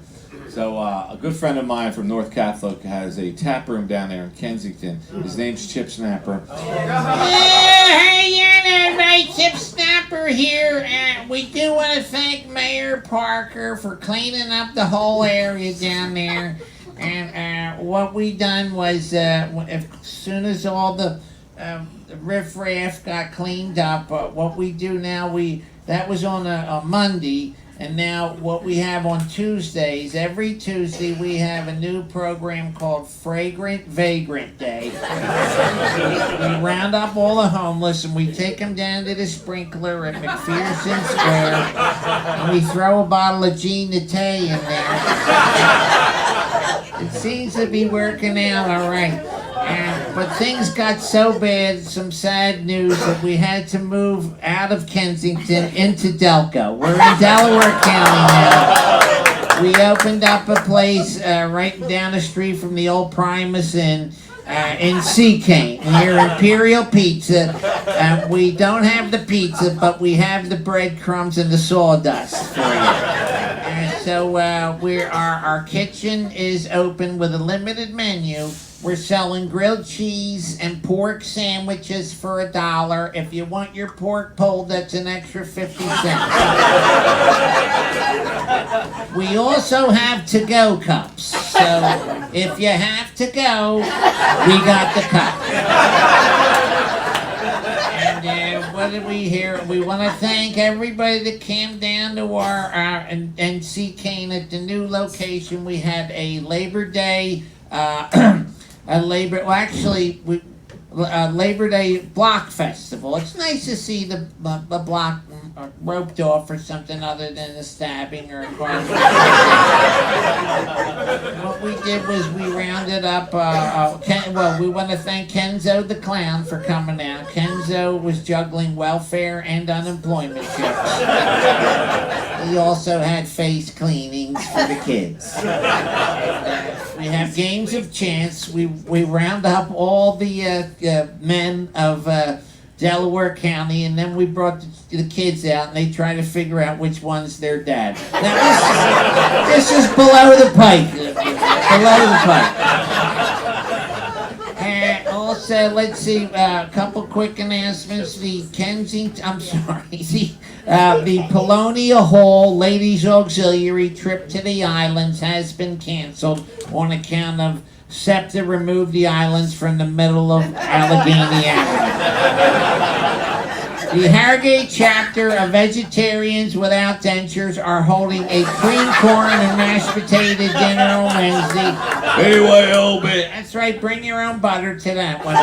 So a good friend of mine from North Catholic has a tap room down there in Kensington. His name's Chip Snapper. Hey, right, Chip Snapper here. We do want to thank Mayor Parker for cleaning up the whole area down there. And what we done was, as soon as all the riffraff got cleaned up, what we do now, that was on a Monday. And now what we have on Tuesdays, every Tuesday we have a new program called Fragrant Vagrant Day. We round up all the homeless and we take them down to the sprinkler at McPherson Square and we throw a bottle of Jean Naté in there. It seems to be working out all right. But things got so bad, some sad news, that we had to move out of Kensington into DELCO. We're in Delaware County now. We opened up a place right down the street from the old Primus Inn in Seacane, near Imperial Pizza. We don't have the pizza, but we have the breadcrumbs and the sawdust for you. So our kitchen is open with a limited menu. We're selling grilled cheese and pork sandwiches for $1. If you want your pork pulled, that's an extra 50 cents. We also have to-go cups. So if you have to go, we got the cup. And what did we hear? We want to thank everybody that came down to our and see Kane at the new location. We had a Labor Day. Labor Day block festival. It's nice to see the block roped off for something other than a stabbing or a car. What we did was we rounded up. We want to thank Kenzo the Clown for coming out. Kenzo was juggling welfare and unemployment checks. He also had face cleanings for the kids. We have games of chance. We round up all the men of Delaware County, and then we brought the kids out, and they try to figure out which one's their dad. Now this is below the pike. Below the pike. Also, let's see, a couple quick announcements. The Polonia Hall Ladies Auxiliary trip to the islands has been canceled on account of SEPTA removed the islands from the middle of Allegheny Island. The Harrogate chapter of Vegetarians Without Dentures are holding a cream corn and mashed potato dinner on Wednesday. Anyway, old man. That's right, bring your own butter to that one.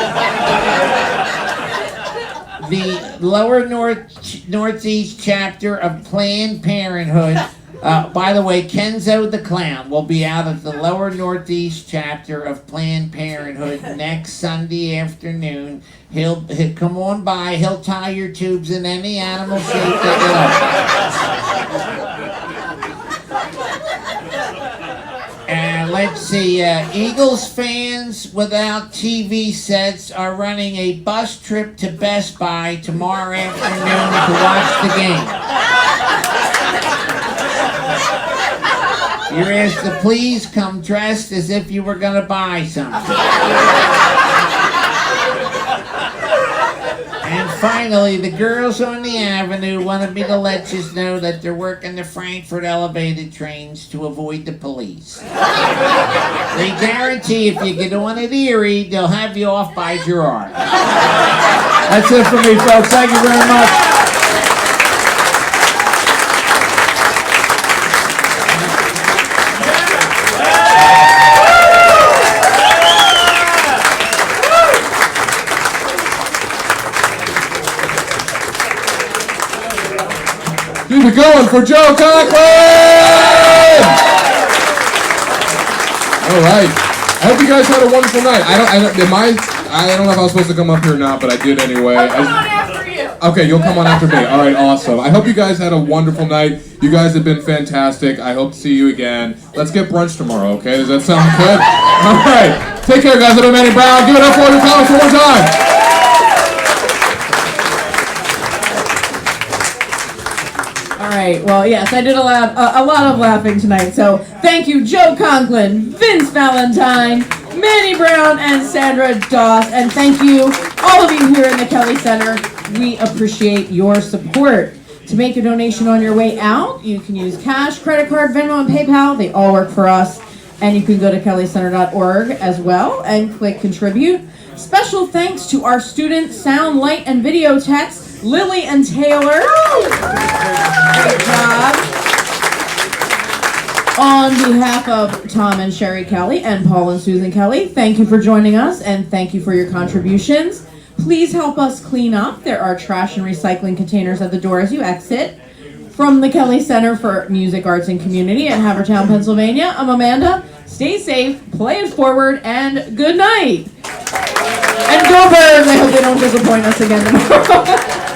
The lower northeast chapter of Planned Parenthood. By the way, Kenzo the Clown will be out at the lower northeast chapter of Planned Parenthood next Sunday afternoon. He'll come on by. He'll tie your tubes in any animal shape that you like. Let's see. Eagles fans without TV sets are running a bus trip to Best Buy tomorrow afternoon to watch the game. You're asked to please come dressed as if you were going to buy something. And finally, the girls on the avenue wanted me to let you know that they're working the Frankfurt elevated trains to avoid the police. They guarantee if you get on at Erie, they'll have you off by Girard. That's it for me, folks. Thank you very much. Keep it going for Joe Conklin! All right. I hope you guys had a wonderful night. I don't know if I was supposed to come up here or not, but I did anyway. I'm coming after you. Okay, you'll come on after me. All right, awesome. I hope you guys had a wonderful night. You guys have been fantastic. I hope to see you again. Let's get brunch tomorrow, okay? Does that sound good? All right. Take care, guys. I've been Manny Brown. Give it up for all your comments one more time. All right. Well, yes, I did a lot of laughing tonight. So thank you, Joe Conklin, Vince Valentine, Manny Brown, and Sandra Doss. And thank you, all of you here in the Kelly Center. We appreciate your support. To make a donation on your way out, you can use cash, credit card, Venmo, and PayPal. They all work for us. And you can go to kellycenter.org as well and click contribute. Special thanks to our student sound, light, and video techs, Lily and Taylor. Great job. On behalf of Tom and Sherry Kelly and Paul and Susan Kelly, thank you for joining us and thank you for your contributions. Please help us clean up. There are trash and recycling containers at the door as you exit. From the Kelly Center for Music, Arts, and Community in Havertown, Pennsylvania, I'm Amanda. Stay safe, play it forward, and good night. And go Birds! I hope they don't disappoint us again tomorrow.